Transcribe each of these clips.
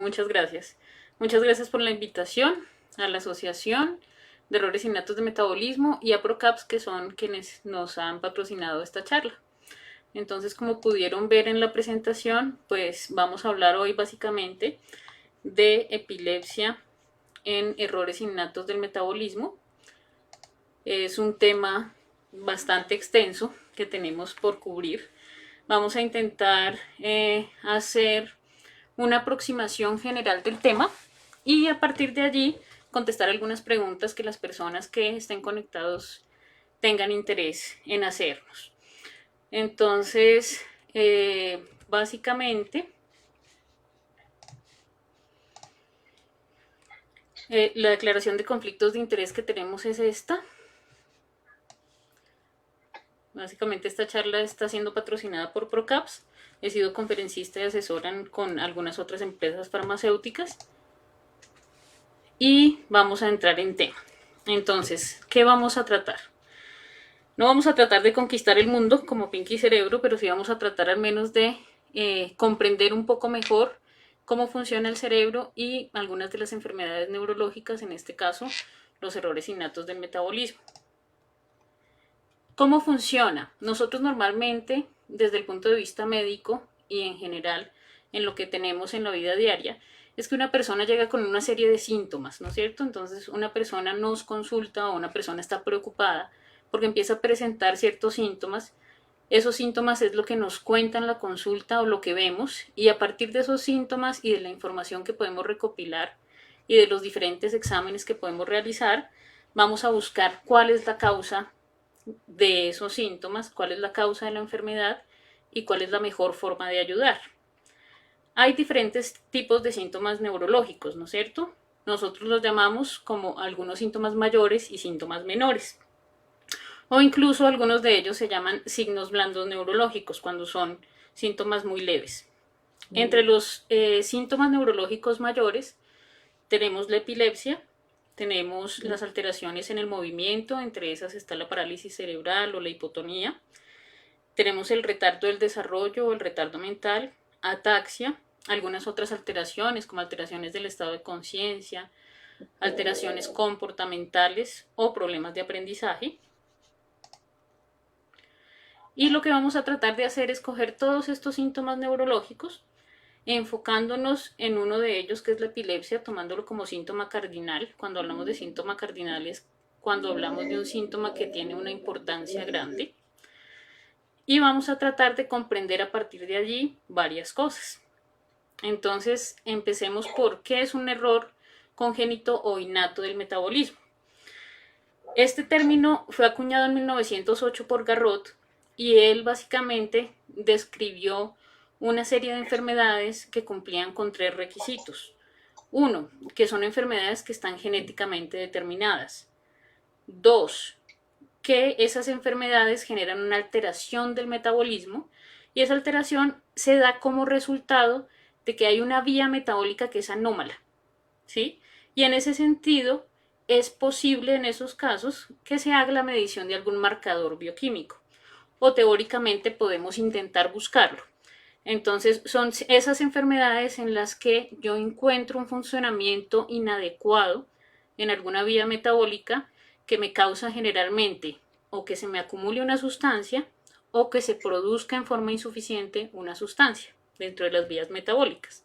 Muchas gracias. Muchas gracias por la invitación a la Asociación de Errores Innatos de Metabolismo y a ProCaps, que son quienes nos han patrocinado esta charla. Entonces, como pudieron ver en la presentación, pues vamos a hablar hoy básicamente de epilepsia en errores innatos del metabolismo. Es un tema bastante extenso que tenemos por cubrir. Vamos a intentar hacer una aproximación general del tema y a partir de allí contestar algunas preguntas que las personas que estén conectados tengan interés en hacernos. Entonces, básicamente, la declaración de conflictos de interés que tenemos es esta. Básicamente esta charla está siendo patrocinada por ProCaps. He sido conferencista y asesora con algunas otras empresas farmacéuticas. Y vamos a entrar en tema. Entonces, ¿qué vamos a tratar? No vamos a tratar de conquistar el mundo como Pinky Cerebro, pero sí vamos a tratar al menos de comprender un poco mejor cómo funciona el cerebro y algunas de las enfermedades neurológicas, en este caso, los errores innatos del metabolismo. ¿Cómo funciona? Nosotros normalmente, desde el punto de vista médico y en general, en lo que tenemos en la vida diaria, es que una persona llega con una serie de síntomas, ¿no es cierto? Entonces una persona nos consulta o una persona está preocupada porque empieza a presentar ciertos síntomas. Esos síntomas es lo que nos cuenta en la consulta o lo que vemos, y a partir de esos síntomas y de la información que podemos recopilar y de los diferentes exámenes que podemos realizar, vamos a buscar cuál es la causa de esos síntomas, cuál es la causa de la enfermedad y cuál es la mejor forma de ayudar. Hay diferentes tipos de síntomas neurológicos, ¿no es cierto? Nosotros los llamamos como algunos síntomas mayores y síntomas menores. O incluso algunos de ellos se llaman signos blandos neurológicos, cuando son síntomas muy leves. Entre los síntomas neurológicos mayores tenemos la epilepsia, tenemos las alteraciones en el movimiento, entre esas está la parálisis cerebral o la hipotonía. Tenemos el retardo del desarrollo o el retardo mental, ataxia, algunas otras alteraciones como alteraciones del estado de conciencia, alteraciones comportamentales o problemas de aprendizaje. Y lo que vamos a tratar de hacer es coger todos estos síntomas neurológicos, enfocándonos en uno de ellos, que es la epilepsia, tomándolo como síntoma cardinal. Cuando hablamos de síntoma cardinal es cuando hablamos de un síntoma que tiene una importancia grande. Y vamos a tratar de comprender a partir de allí varias cosas. Entonces, empecemos por qué es un error congénito o innato del metabolismo. Este término fue acuñado en 1908 por Garrot y él básicamente describió una serie de enfermedades que cumplían con 3 requisitos. Uno, que son enfermedades que están genéticamente determinadas. 2, que esas enfermedades generan una alteración del metabolismo y esa alteración se da como resultado de que hay una vía metabólica que es anómala, ¿sí? Y en ese sentido es posible en esos casos que se haga la medición de algún marcador bioquímico o teóricamente podemos intentar buscarlo. Entonces son esas enfermedades en las que yo encuentro un funcionamiento inadecuado en alguna vía metabólica que me causa generalmente o que se me acumule una sustancia o que se produzca en forma insuficiente una sustancia dentro de las vías metabólicas.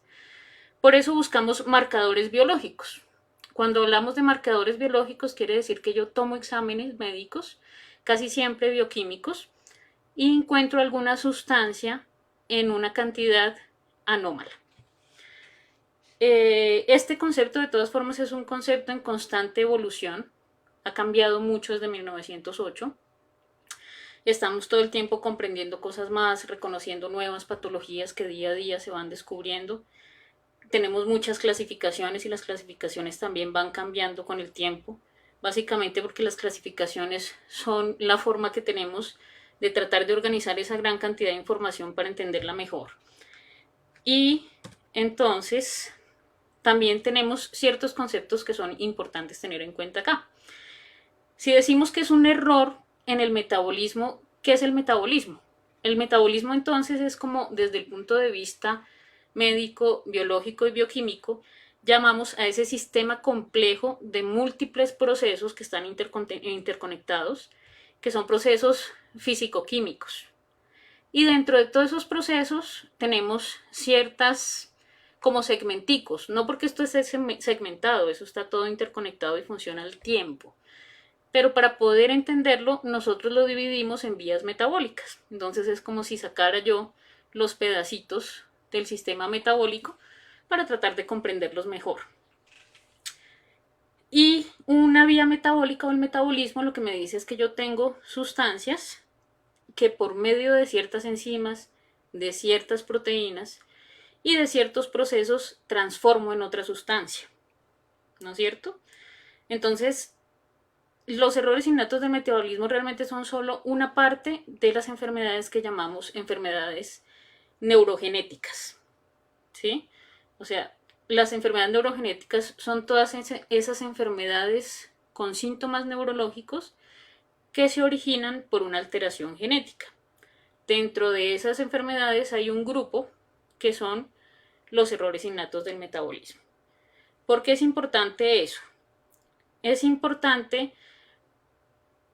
Por eso buscamos marcadores biológicos. Cuando hablamos de marcadores biológicos quiere decir que yo tomo exámenes médicos, casi siempre bioquímicos, y encuentro alguna sustancia en una cantidad anómala. Este concepto de todas formas es un concepto en constante evolución, ha cambiado mucho desde 1908. Estamos todo el tiempo comprendiendo cosas más, reconociendo nuevas patologías que día a día se van descubriendo. Tenemos muchas clasificaciones y las clasificaciones también van cambiando con el tiempo, básicamente porque las clasificaciones son la forma que tenemos de tratar de organizar esa gran cantidad de información para entenderla mejor. Y entonces también tenemos ciertos conceptos que son importantes tener en cuenta acá. Si decimos que es un error en el metabolismo, ¿qué es el metabolismo? El metabolismo entonces es como desde el punto de vista médico, biológico y bioquímico, llamamos a ese sistema complejo de múltiples procesos que están interconectados, que son procesos físico-químicos. Y dentro de todos esos procesos tenemos ciertas como segmenticos, no porque esto esté segmentado, eso está todo interconectado y funciona al tiempo. Pero para poder entenderlo, nosotros lo dividimos en vías metabólicas. Entonces es como si sacara yo los pedacitos del sistema metabólico para tratar de comprenderlos mejor. Y una vía metabólica o el metabolismo lo que me dice es que yo tengo sustancias que por medio de ciertas enzimas, de ciertas proteínas y de ciertos procesos transformo en otra sustancia. ¿No es cierto? Entonces, los errores innatos del metabolismo realmente son solo una parte de las enfermedades que llamamos enfermedades neurogenéticas. ¿Sí? O sea, las enfermedades neurogenéticas son todas esas enfermedades con síntomas neurológicos que se originan por una alteración genética. Dentro de esas enfermedades hay un grupo que son los errores innatos del metabolismo. ¿Por qué es importante eso? Es importante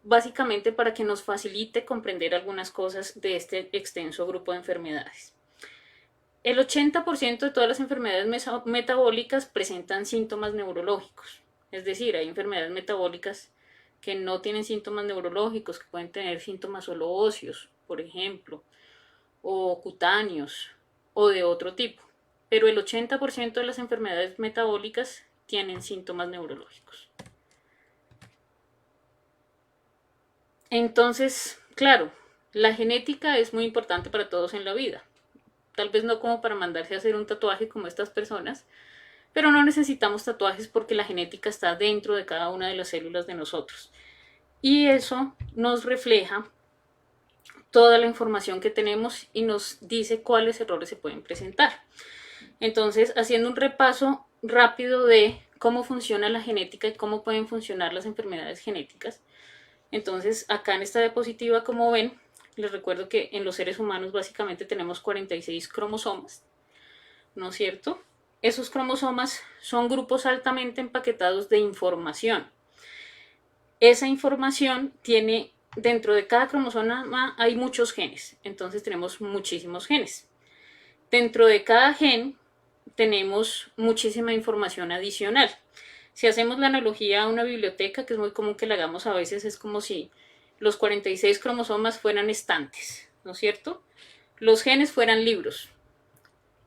básicamente para que nos facilite comprender algunas cosas de este extenso grupo de enfermedades. El 80% de todas las enfermedades metabólicas presentan síntomas neurológicos, es decir, hay enfermedades metabólicas que no tienen síntomas neurológicos, que pueden tener síntomas solo óseos, por ejemplo, o cutáneos, o de otro tipo. Pero el 80% de las enfermedades metabólicas tienen síntomas neurológicos. Entonces, claro, la genética es muy importante para todos en la vida. Tal vez no como para mandarse a hacer un tatuaje como estas personas, pero no necesitamos tatuajes porque la genética está dentro de cada una de las células de nosotros. Y eso nos refleja toda la información que tenemos y nos dice cuáles errores se pueden presentar. Entonces, haciendo un repaso rápido de cómo funciona la genética y cómo pueden funcionar las enfermedades genéticas. Entonces, acá en esta diapositiva, como ven, les recuerdo que en los seres humanos básicamente tenemos 46 cromosomas, ¿no es cierto? Esos cromosomas son grupos altamente empaquetados de información. Esa información tiene, dentro de cada cromosoma hay muchos genes, entonces tenemos muchísimos genes. Dentro de cada gen tenemos muchísima información adicional. Si hacemos la analogía a una biblioteca, que es muy común que la hagamos a veces, es como si los 46 cromosomas fueran estantes, ¿no es cierto? Los genes fueran libros.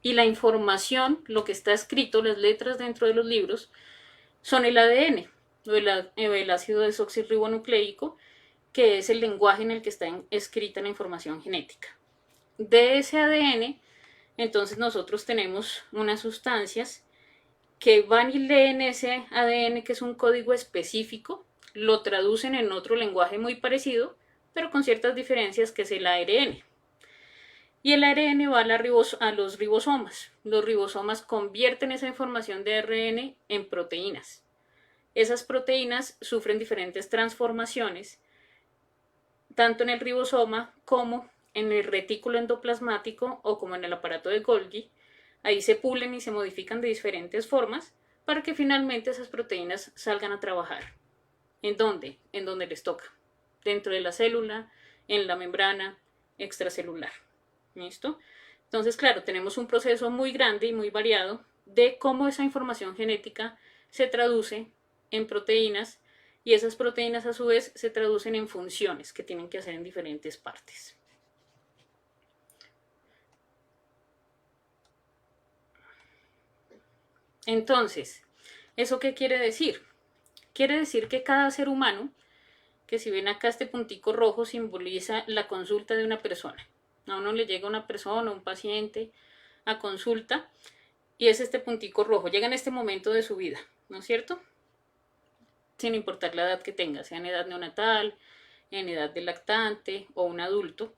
Y la información, lo que está escrito, las letras dentro de los libros, son el ADN, o el ácido desoxirribonucleico, que es el lenguaje en el que está escrita la información genética. De ese ADN, entonces nosotros tenemos unas sustancias que van y leen ese ADN, que es un código específico, lo traducen en otro lenguaje muy parecido, pero con ciertas diferencias, que es el ARN. Y el ARN va a los ribosomas. Los ribosomas convierten esa información de ARN en proteínas. Esas proteínas sufren diferentes transformaciones, tanto en el ribosoma como en el retículo endoplasmático o como en el aparato de Golgi. Ahí se pulen y se modifican de diferentes formas para que finalmente esas proteínas salgan a trabajar. ¿En dónde? En donde les toca. Dentro de la célula, en la membrana extracelular. ¿Listo? Entonces, claro, tenemos un proceso muy grande y muy variado de cómo esa información genética se traduce en proteínas y esas proteínas a su vez se traducen en funciones que tienen que hacer en diferentes partes. Entonces, ¿eso qué quiere decir? Quiere decir que cada ser humano, que si ven acá este puntico rojo simboliza la consulta de una persona. A uno le llega una persona, un paciente, a consulta y es este puntico rojo. Llega en este momento de su vida, ¿no es cierto? Sin importar la edad que tenga, sea en edad neonatal, en edad de lactante o un adulto.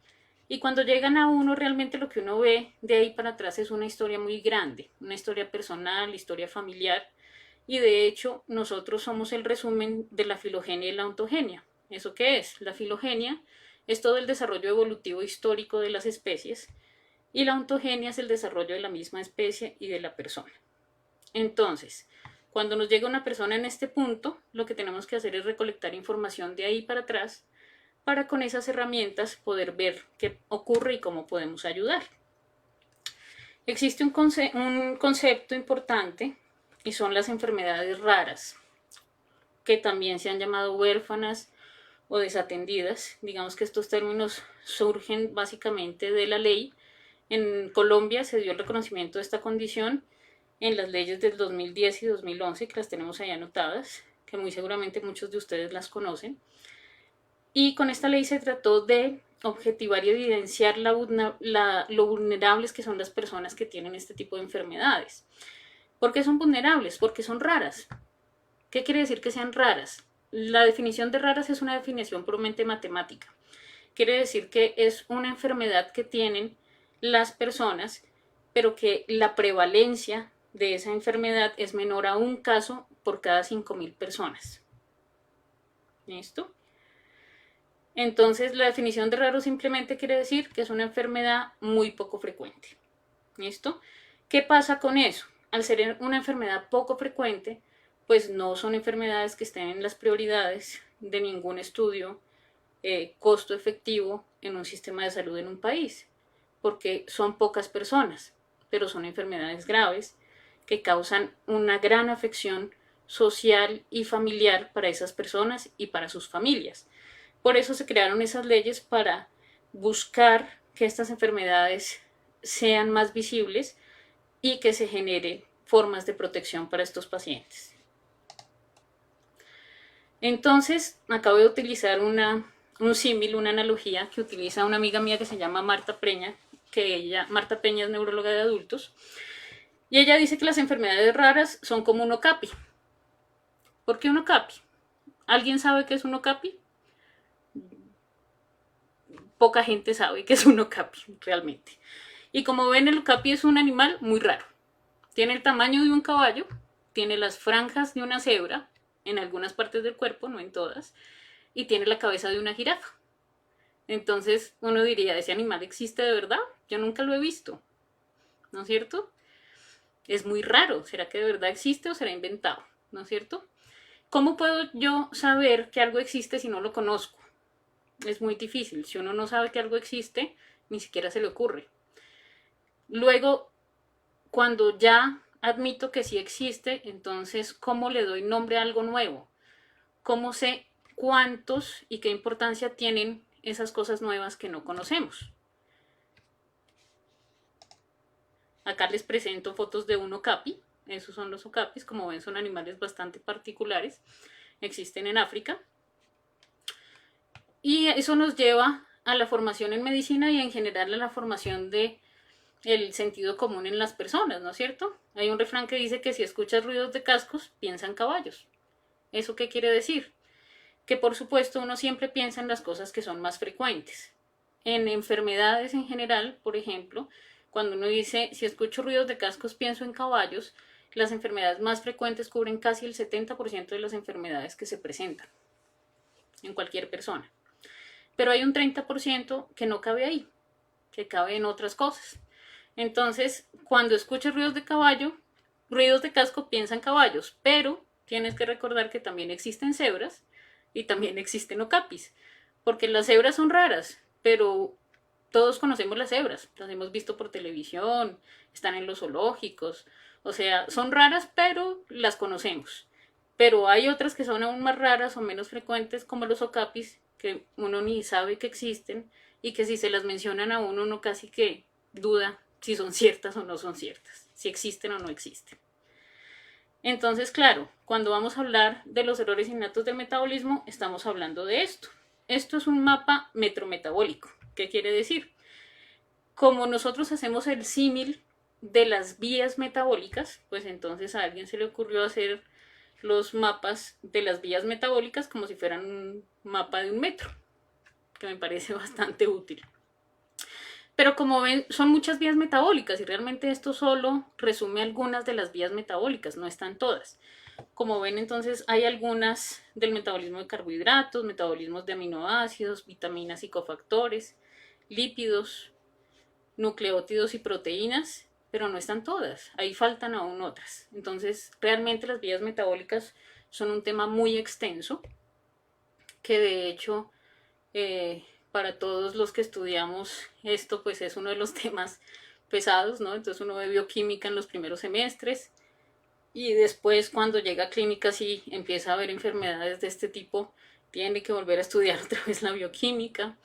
Y cuando llegan a uno, realmente lo que uno ve de ahí para atrás es una historia muy grande, una historia personal, historia familiar, y de hecho nosotros somos el resumen de la filogenia y la ontogenia. ¿Eso qué es? La filogenia es todo el desarrollo evolutivo histórico de las especies, y la ontogenia es el desarrollo de la misma especie y de la persona. Entonces, cuando nos llega una persona en este punto, lo que tenemos que hacer es recolectar información de ahí para atrás para con esas herramientas poder ver qué ocurre y cómo podemos ayudar. Existe un concepto importante y son las enfermedades raras, que también se han llamado huérfanas o desatendidas. Digamos que estos términos surgen básicamente de la ley. En Colombia se dio el reconocimiento de esta condición en las leyes del 2010 y 2011, que las tenemos ahí anotadas, que muy seguramente muchos de ustedes las conocen. Y con esta ley se trató de objetivar y evidenciar lo vulnerables que son las personas que tienen este tipo de enfermedades. ¿Por qué son vulnerables? Porque son raras. ¿Qué quiere decir que sean raras? La definición de raras es una definición puramente matemática. Quiere decir que es una enfermedad que tienen las personas, pero que la prevalencia de esa enfermedad es menor a un caso por cada 5.000 personas. ¿Listo? Entonces, la definición de raro simplemente quiere decir que es una enfermedad muy poco frecuente. ¿Listo? ¿Qué pasa con eso? Al ser una enfermedad poco frecuente, pues no son enfermedades que estén en las prioridades de ningún estudio costo efectivo en un sistema de salud en un país, porque son pocas personas, pero son enfermedades graves que causan una gran afección social y familiar para esas personas y para sus familias. Por eso se crearon esas leyes para buscar que estas enfermedades sean más visibles y que se generen formas de protección para estos pacientes. Entonces, acabo de utilizar un símil, una analogía que utiliza una amiga mía que se llama Marta Peña, Marta Peña es neuróloga de adultos, y ella dice que las enfermedades raras son como un okapi. ¿Por qué un okapi? ¿Alguien sabe qué es un okapi? Poca gente sabe qué es un okapi realmente. Y como ven, el okapi es un animal muy raro. Tiene el tamaño de un caballo, tiene las franjas de una cebra en algunas partes del cuerpo, no en todas, y tiene la cabeza de una jirafa. Entonces uno diría, ¿ese animal existe de verdad? Yo nunca lo he visto, ¿no es cierto? Es muy raro, ¿será que de verdad existe o será inventado? ¿No es cierto? ¿Cómo puedo yo saber que algo existe si no lo conozco? Es muy difícil. Si uno no sabe que algo existe, ni siquiera se le ocurre. Luego, cuando ya admito que sí existe, entonces, ¿cómo le doy nombre a algo nuevo? ¿Cómo sé cuántos y qué importancia tienen esas cosas nuevas que no conocemos? Acá les presento fotos de un okapi. Esos son los okapis. Como ven, son animales bastante particulares. Existen en África. Y eso nos lleva a la formación en medicina y en general a la formación de el sentido común en las personas, ¿no es cierto? Hay un refrán que dice que si escuchas ruidos de cascos, piensa en caballos. ¿Eso qué quiere decir? Que por supuesto uno siempre piensa en las cosas que son más frecuentes. En enfermedades en general, por ejemplo, cuando uno dice si escucho ruidos de cascos, pienso en caballos, las enfermedades más frecuentes cubren casi el 70% de las enfermedades que se presentan en cualquier persona. Pero hay un 30% que no cabe ahí, que cabe en otras cosas. Entonces, cuando escuchas ruidos de casco, piensa en caballos, pero tienes que recordar que también existen cebras y también existen okapis, porque las cebras son raras, pero todos conocemos las cebras, las hemos visto por televisión, están en los zoológicos, o sea, son raras, pero las conocemos. Pero hay otras que son aún más raras o menos frecuentes, como los okapis, que uno ni sabe que existen y que si se las mencionan a uno casi que duda si son ciertas o no son ciertas, si existen o no existen. Entonces, claro, cuando vamos a hablar de los errores innatos del metabolismo, estamos hablando de esto. Esto es un mapa metrometabólico. ¿Qué quiere decir? Como nosotros hacemos el símil de las vías metabólicas, pues entonces a alguien se le ocurrió hacer los mapas de las vías metabólicas como si fueran un mapa de un metro, que me parece bastante útil. Pero como ven, son muchas vías metabólicas y realmente esto solo resume algunas de las vías metabólicas, no están todas. Como ven, entonces hay algunas del metabolismo de carbohidratos, metabolismos de aminoácidos, vitaminas y cofactores, lípidos, nucleótidos y proteínas, pero no están todas, ahí faltan aún otras. Entonces, realmente las vías metabólicas son un tema muy extenso, que de hecho, para todos los que estudiamos esto, pues es uno de los temas pesados, ¿no? Entonces uno ve bioquímica en los primeros semestres y después cuando llega a clínicas y empieza a ver enfermedades de este tipo, tiene que volver a estudiar otra vez la bioquímica.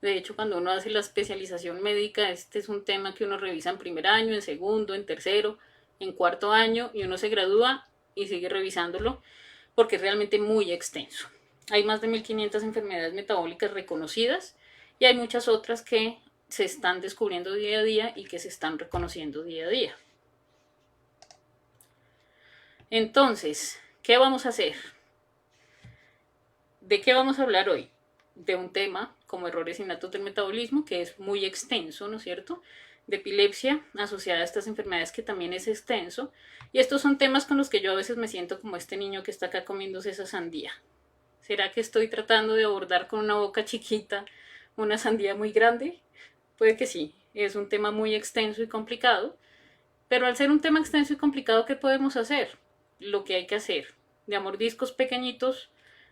De hecho, cuando uno hace la especialización médica, este es un tema que uno revisa en primer año, en segundo, en tercero, en cuarto año, y uno se gradúa y sigue revisándolo porque es realmente muy extenso. Hay más de 1500 enfermedades metabólicas reconocidas y hay muchas otras que se están descubriendo día a día y que se están reconociendo día a día. Entonces, ¿qué vamos a hacer? ¿De qué vamos a hablar hoy? De un tema como errores innatos del metabolismo, que es muy extenso, ¿no es cierto? De epilepsia asociada a estas enfermedades, que también es extenso. Y estos son temas con los que yo a veces me siento como este niño que está acá comiéndose esa sandía. ¿Será que estoy tratando de abordar con una boca chiquita una sandía muy grande? Puede que sí, es un tema muy extenso y complicado. Pero al ser un tema extenso y complicado, ¿qué podemos hacer? Lo que hay que hacer. De a mordiscos pequeñitos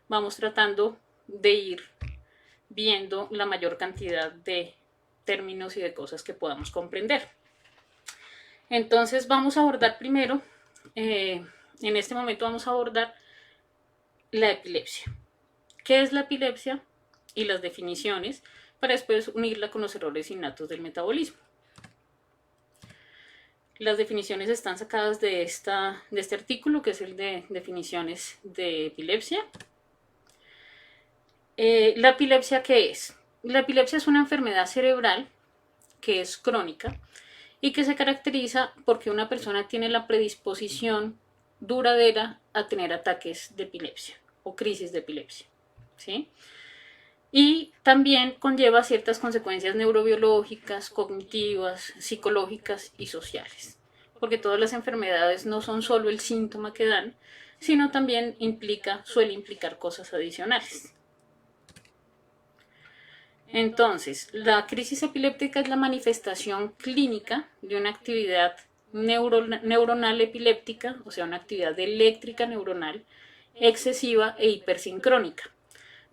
vamos tratando de ir viendo la mayor cantidad de términos y de cosas que podamos comprender. Entonces vamos a abordar primero, en este momento vamos a abordar la epilepsia. ¿Qué es la epilepsia? Y las definiciones, para después unirla con los errores innatos del metabolismo. Las definiciones están sacadas de este artículo, que es el de definiciones de epilepsia. ¿La epilepsia qué es? La epilepsia es una enfermedad cerebral que es crónica y que se caracteriza porque una persona tiene la predisposición duradera a tener ataques de epilepsia o crisis de epilepsia, ¿sí? Y también conlleva ciertas consecuencias neurobiológicas, cognitivas, psicológicas y sociales, porque todas las enfermedades no son solo el síntoma que dan, sino también suele implicar cosas adicionales. Entonces, la crisis epiléptica es la manifestación clínica de una actividad neuronal epiléptica, o sea, una actividad eléctrica neuronal excesiva e hipersincrónica.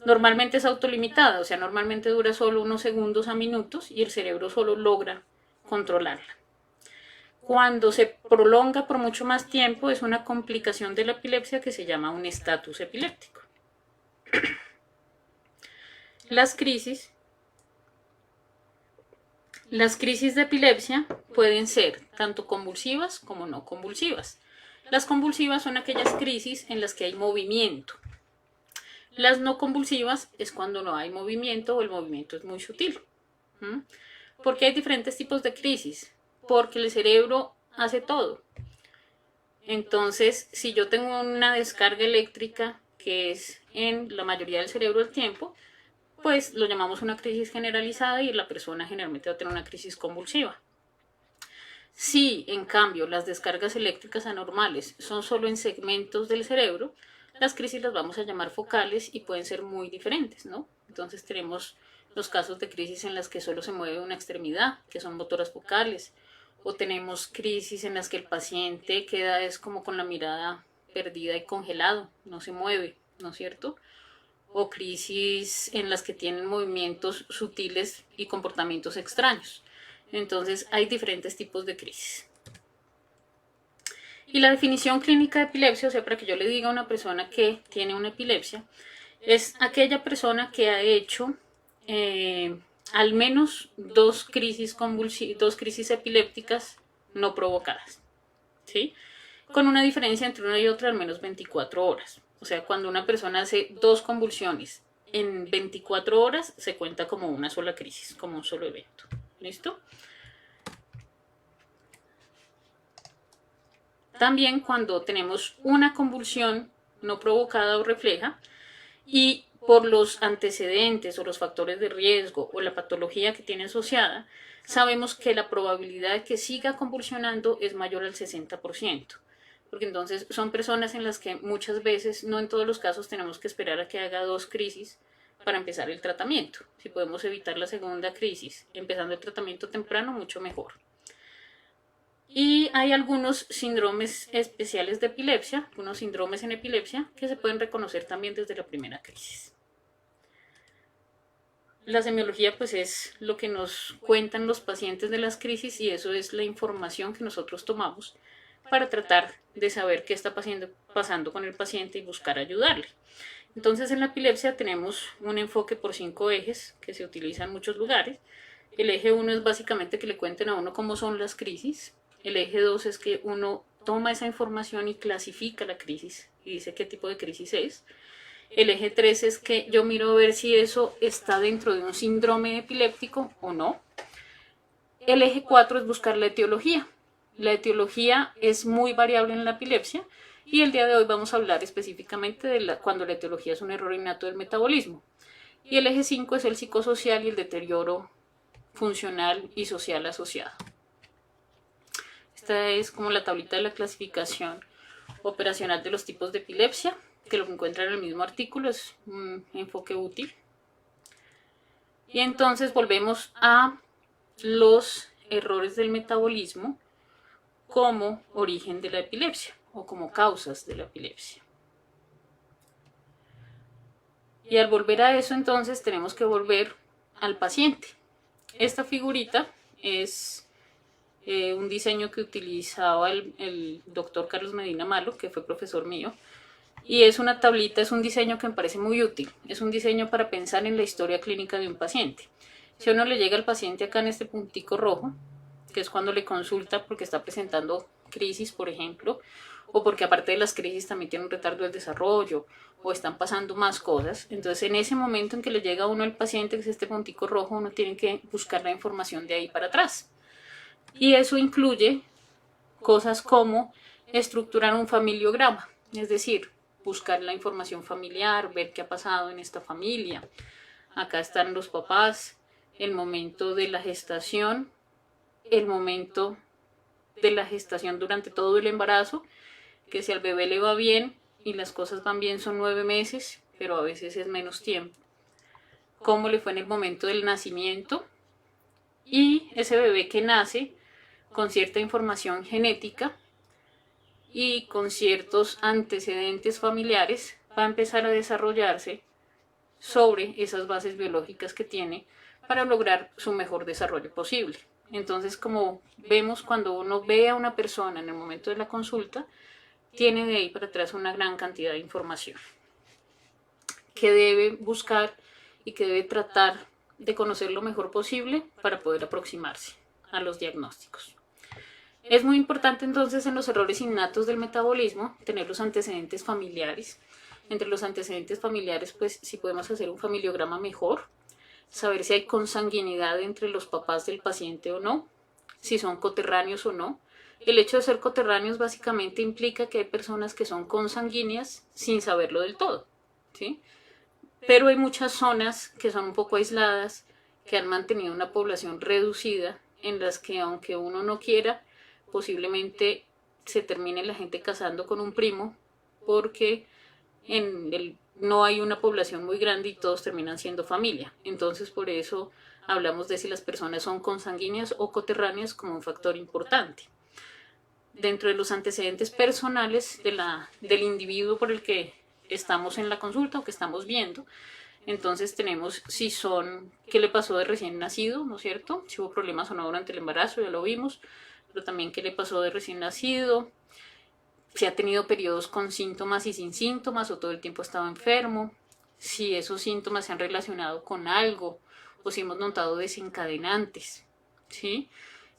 Normalmente es autolimitada, o sea, normalmente dura solo unos segundos a minutos y el cerebro solo logra controlarla. Cuando se prolonga por mucho más tiempo, es una complicación de la epilepsia que se llama un estatus epiléptico. Las crisis de epilepsia pueden ser tanto convulsivas como no convulsivas. Las convulsivas son aquellas crisis en las que hay movimiento. Las no convulsivas es cuando no hay movimiento o el movimiento es muy sutil. ¿Por qué hay diferentes tipos de crisis? Porque el cerebro hace todo. Entonces, si yo tengo una descarga eléctrica que es en la mayoría del cerebro del tiempo, pues lo llamamos una crisis generalizada y la persona generalmente va a tener una crisis convulsiva. Si, en cambio, las descargas eléctricas anormales son solo en segmentos del cerebro, las crisis las vamos a llamar focales y pueden ser muy diferentes, ¿no? Entonces tenemos los casos de crisis en las que solo se mueve una extremidad, que son motoras focales, o tenemos crisis en las que el paciente queda como con la mirada perdida y congelado, no se mueve, ¿no es cierto? O crisis en las que tienen movimientos sutiles y comportamientos extraños. Entonces hay diferentes tipos de crisis. Y la definición clínica de epilepsia, o sea, para que yo le diga a una persona que tiene una epilepsia, es aquella persona que ha hecho al menos dos crisis epilépticas no provocadas, ¿sí? Con una diferencia entre una y otra de al menos 24 horas. O sea, cuando una persona hace dos convulsiones en 24 horas, se cuenta como una sola crisis, como un solo evento. ¿Listo? También cuando tenemos una convulsión no provocada o refleja y por los antecedentes o los factores de riesgo o la patología que tiene asociada, sabemos que la probabilidad de que siga convulsionando es mayor al 60%. Porque entonces son personas en las que muchas veces, no en todos los casos, tenemos que esperar a que haga dos crisis para empezar el tratamiento. Si podemos evitar la segunda crisis empezando el tratamiento temprano, mucho mejor. Y hay algunos síndromes especiales de epilepsia, algunos síndromes en epilepsia, que se pueden reconocer también desde la primera crisis. La semiología pues es lo que nos cuentan los pacientes de las crisis y eso es la información que nosotros tomamos para tratar de saber qué está pasando con el paciente y buscar ayudarle. Entonces en la epilepsia tenemos un enfoque por 5 ejes que se utilizan en muchos lugares. El eje 1 es básicamente que le cuenten a uno cómo son las crisis. El eje 2 es que uno toma esa información y clasifica la crisis y dice qué tipo de crisis es. El eje 3 es que yo miro a ver si eso está dentro de un síndrome epiléptico o no. El eje 4 es buscar la etiología. La etiología es muy variable en la epilepsia y el día de hoy vamos a hablar específicamente de cuando la etiología es un error innato del metabolismo. Y el eje 5 es el psicosocial y el deterioro funcional y social asociado. Esta es como la tablita de la clasificación operacional de los tipos de epilepsia, que lo encuentran en el mismo artículo, es un enfoque útil. Y entonces volvemos a los errores del metabolismo como origen de la epilepsia o como causas de la epilepsia. Y al volver a eso entonces tenemos que volver al paciente. Esta figurita es un diseño que utilizaba el doctor Carlos Medina Malo, que fue profesor mío. Y es una tablita, es un diseño que me parece muy útil. Es un diseño para pensar en la historia clínica de un paciente. Si a uno le llega al paciente acá en este puntico rojo, que es cuando le consulta porque está presentando crisis, por ejemplo, o porque aparte de las crisis también tiene un retardo del desarrollo, o están pasando más cosas. Entonces, en ese momento en que le llega a uno el paciente, que es este puntico rojo, uno tiene que buscar la información de ahí para atrás. Y eso incluye cosas como estructurar un familiograma, es decir, buscar la información familiar, ver qué ha pasado en esta familia. Acá están los papás, el momento de la gestación, el momento de la gestación durante todo el embarazo, que si al bebé le va bien y las cosas van bien son 9 meses, pero a veces es menos tiempo. Cómo le fue en el momento del nacimiento y ese bebé que nace con cierta información genética y con ciertos antecedentes familiares va a empezar a desarrollarse sobre esas bases biológicas que tiene para lograr su mejor desarrollo posible. Entonces, como vemos cuando uno ve a una persona en el momento de la consulta, tiene de ahí para atrás una gran cantidad de información que debe buscar y que debe tratar de conocer lo mejor posible para poder aproximarse a los diagnósticos. Es muy importante entonces en los errores innatos del metabolismo tener los antecedentes familiares. Entre los antecedentes familiares, pues si podemos hacer un familiograma mejor, saber si hay consanguinidad entre los papás del paciente o no, si son coterráneos o no. El hecho de ser coterráneos básicamente implica que hay personas que son consanguíneas sin saberlo del todo, ¿sí? Pero hay muchas zonas que son un poco aisladas, que han mantenido una población reducida, en las que aunque uno no quiera, posiblemente se termine la gente casando con un primo, porque no hay una población muy grande y todos terminan siendo familia. Entonces por eso hablamos de si las personas son consanguíneas o coterráneas como un factor importante. Dentro de los antecedentes personales del individuo por el que estamos en la consulta o que estamos viendo, entonces tenemos si son, qué le pasó de recién nacido, ¿no es cierto? Si hubo problemas o no durante el embarazo, ya lo vimos, pero también qué le pasó de recién nacido, si ha tenido periodos con síntomas y sin síntomas o todo el tiempo ha estado enfermo, si esos síntomas se han relacionado con algo o si hemos notado desencadenantes, ¿sí?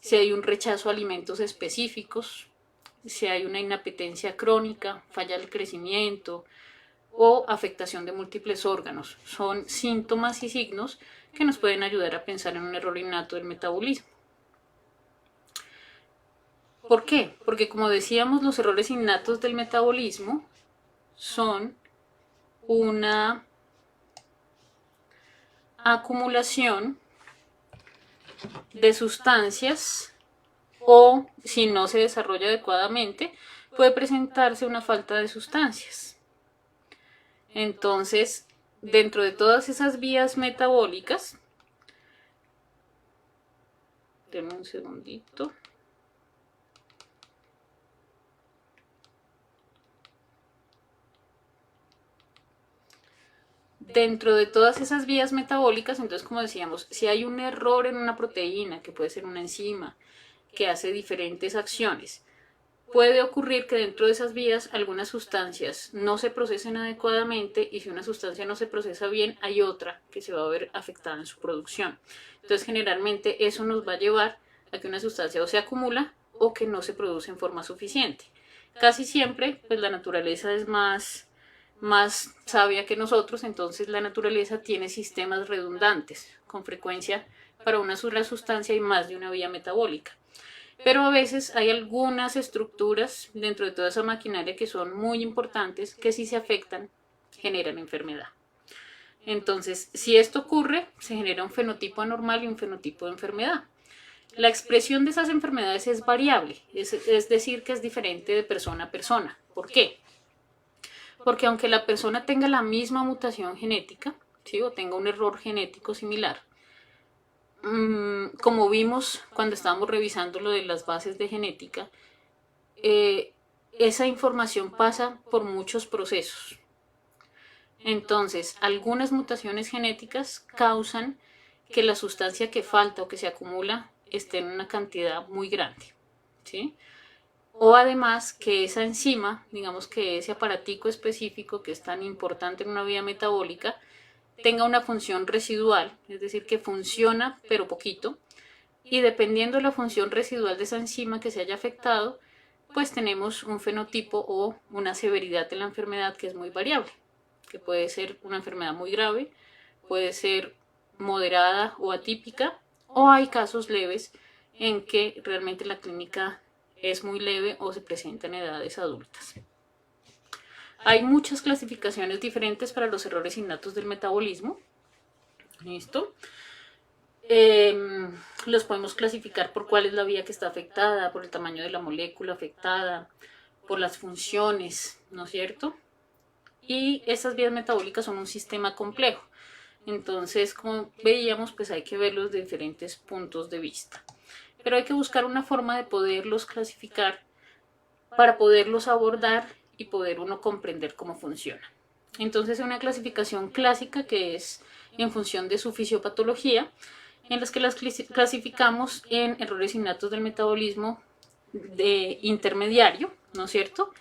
Si hay un rechazo a alimentos específicos, si hay una inapetencia crónica, falla del crecimiento o afectación de múltiples órganos. Son síntomas y signos que nos pueden ayudar a pensar en un error innato del metabolismo. ¿Por qué? Porque como decíamos, los errores innatos del metabolismo son una acumulación de sustancias o, si no se desarrolla adecuadamente, puede presentarse una falta de sustancias. Entonces, dentro de todas esas vías metabólicas, denme un segundito. Dentro de todas esas vías metabólicas, entonces, como decíamos, si hay un error en una proteína, que puede ser una enzima, que hace diferentes acciones, puede ocurrir que dentro de esas vías algunas sustancias no se procesen adecuadamente, y si una sustancia no se procesa bien, hay otra que se va a ver afectada en su producción. Entonces, generalmente eso nos va a llevar a que una sustancia o se acumula o que no se produce en forma suficiente. Casi siempre, pues la naturaleza es más sabia que nosotros, entonces la naturaleza tiene sistemas redundantes. Con frecuencia, para una sola sustancia hay más de una vía metabólica. Pero a veces hay algunas estructuras dentro de toda esa maquinaria que son muy importantes, que si se afectan generan enfermedad. Entonces, si esto ocurre, se genera un fenotipo anormal y un fenotipo de enfermedad. La expresión de esas enfermedades es variable, es decir, que es diferente de persona a persona. ¿Por qué? Porque aunque la persona tenga la misma mutación genética, ¿sí?, o tenga un error genético similar, como vimos cuando estábamos revisando lo de las bases de genética, esa información pasa por muchos procesos. Entonces, algunas mutaciones genéticas causan que la sustancia que falta o que se acumula esté en una cantidad muy grande, ¿sí? O además que esa enzima, digamos que ese aparatico específico que es tan importante en una vía metabólica, tenga una función residual, es decir, que funciona pero poquito, y dependiendo de la función residual de esa enzima que se haya afectado, pues tenemos un fenotipo o una severidad de la enfermedad que es muy variable, que puede ser una enfermedad muy grave, puede ser moderada o atípica, o hay casos leves en que realmente la clínica es muy leve o se presenta en edades adultas. Hay muchas clasificaciones diferentes para los errores innatos del metabolismo. ¿Listo? Los podemos clasificar por cuál es la vía que está afectada, por el tamaño de la molécula afectada, por las funciones, ¿no es cierto? Y estas vías metabólicas son un sistema complejo. Entonces, como veíamos, pues hay que verlos de diferentes puntos de vista. Pero hay que buscar una forma de poderlos clasificar para poderlos abordar y poder uno comprender cómo funciona. Entonces, una clasificación clásica que es en función de su fisiopatología, en las que las clasificamos en errores innatos del metabolismo de intermediario, ¿no es cierto?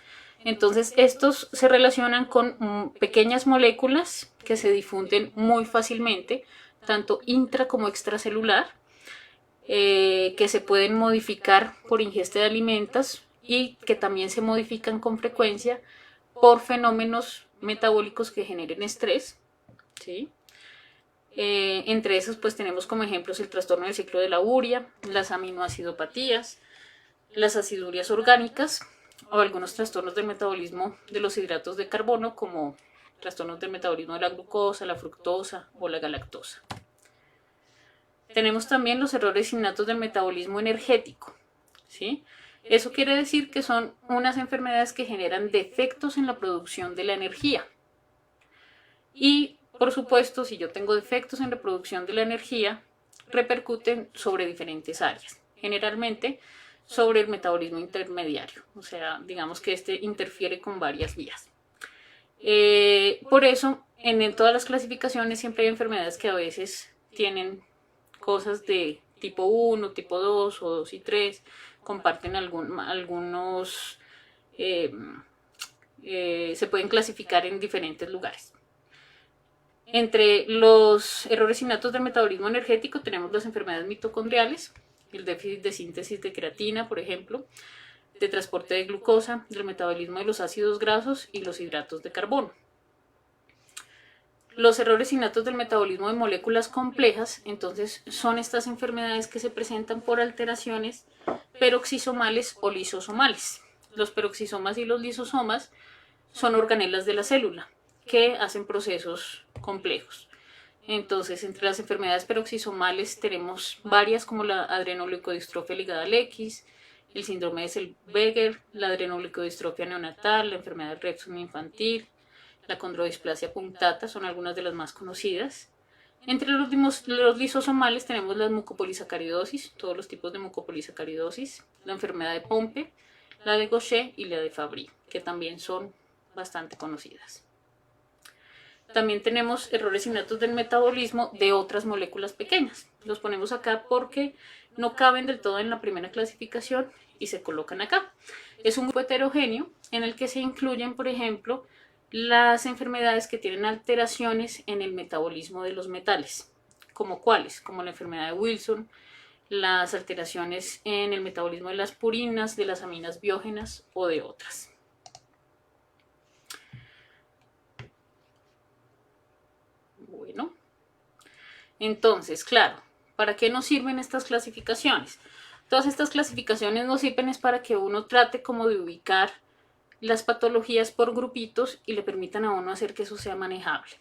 Entonces, estos se relacionan con pequeñas moléculas que se difunden muy fácilmente, tanto intra como extracelular, que se pueden modificar por ingesta de alimentos y que también se modifican con frecuencia por fenómenos metabólicos que generen estrés, ¿sí? Entre esos, pues tenemos como ejemplos el trastorno del ciclo de la urea, las aminoacidopatías, las acidurias orgánicas o algunos trastornos del metabolismo de los hidratos de carbono, como trastornos del metabolismo de la glucosa, la fructosa o la galactosa. Tenemos también los errores innatos del metabolismo energético, ¿sí? Eso quiere decir que son unas enfermedades que generan defectos en la producción de la energía. Y, por supuesto, si yo tengo defectos en la producción de la energía, repercuten sobre diferentes áreas. Generalmente sobre el metabolismo intermediario, o sea, digamos que este interfiere con varias vías. Por eso, en todas las clasificaciones siempre hay enfermedades que a veces tienen cosas de tipo 1, tipo 2 o 2 y 3, comparten algunos, se pueden clasificar en diferentes lugares. Entre los errores innatos del metabolismo energético tenemos las enfermedades mitocondriales, el déficit de síntesis de creatina, por ejemplo, de transporte de glucosa, del metabolismo de los ácidos grasos y los hidratos de carbono. Los errores innatos del metabolismo de moléculas complejas, entonces, son estas enfermedades que se presentan por alteraciones peroxisomales o lisosomales. Los peroxisomas y los lisosomas son organelas de la célula que hacen procesos complejos. Entonces, entre las enfermedades peroxisomales tenemos varias como la adrenoleucodistrofia ligada al X, el síndrome de Zellweger, la adrenoleucodistrofia neonatal, la enfermedad de Rexum infantil, la condrodisplasia punctata son algunas de las más conocidas. Entre los lisosomales tenemos la mucopolisacaridosis, todos los tipos de mucopolisacaridosis, la enfermedad de Pompe, la de Gaucher y la de Fabry, que también son bastante conocidas. También tenemos errores innatos del metabolismo de otras moléculas pequeñas. Los ponemos acá porque no caben del todo en la primera clasificación y se colocan acá. Es un grupo heterogéneo en el que se incluyen, por ejemplo, las enfermedades que tienen alteraciones en el metabolismo de los metales. ¿Como cuáles? Como la enfermedad de Wilson, las alteraciones en el metabolismo de las purinas, de las aminas biógenas o de otras. Bueno, entonces, claro, ¿para qué nos sirven estas clasificaciones? Todas estas clasificaciones nos sirven es para que uno trate como de ubicar las patologías por grupitos y le permitan a uno hacer que eso sea manejable.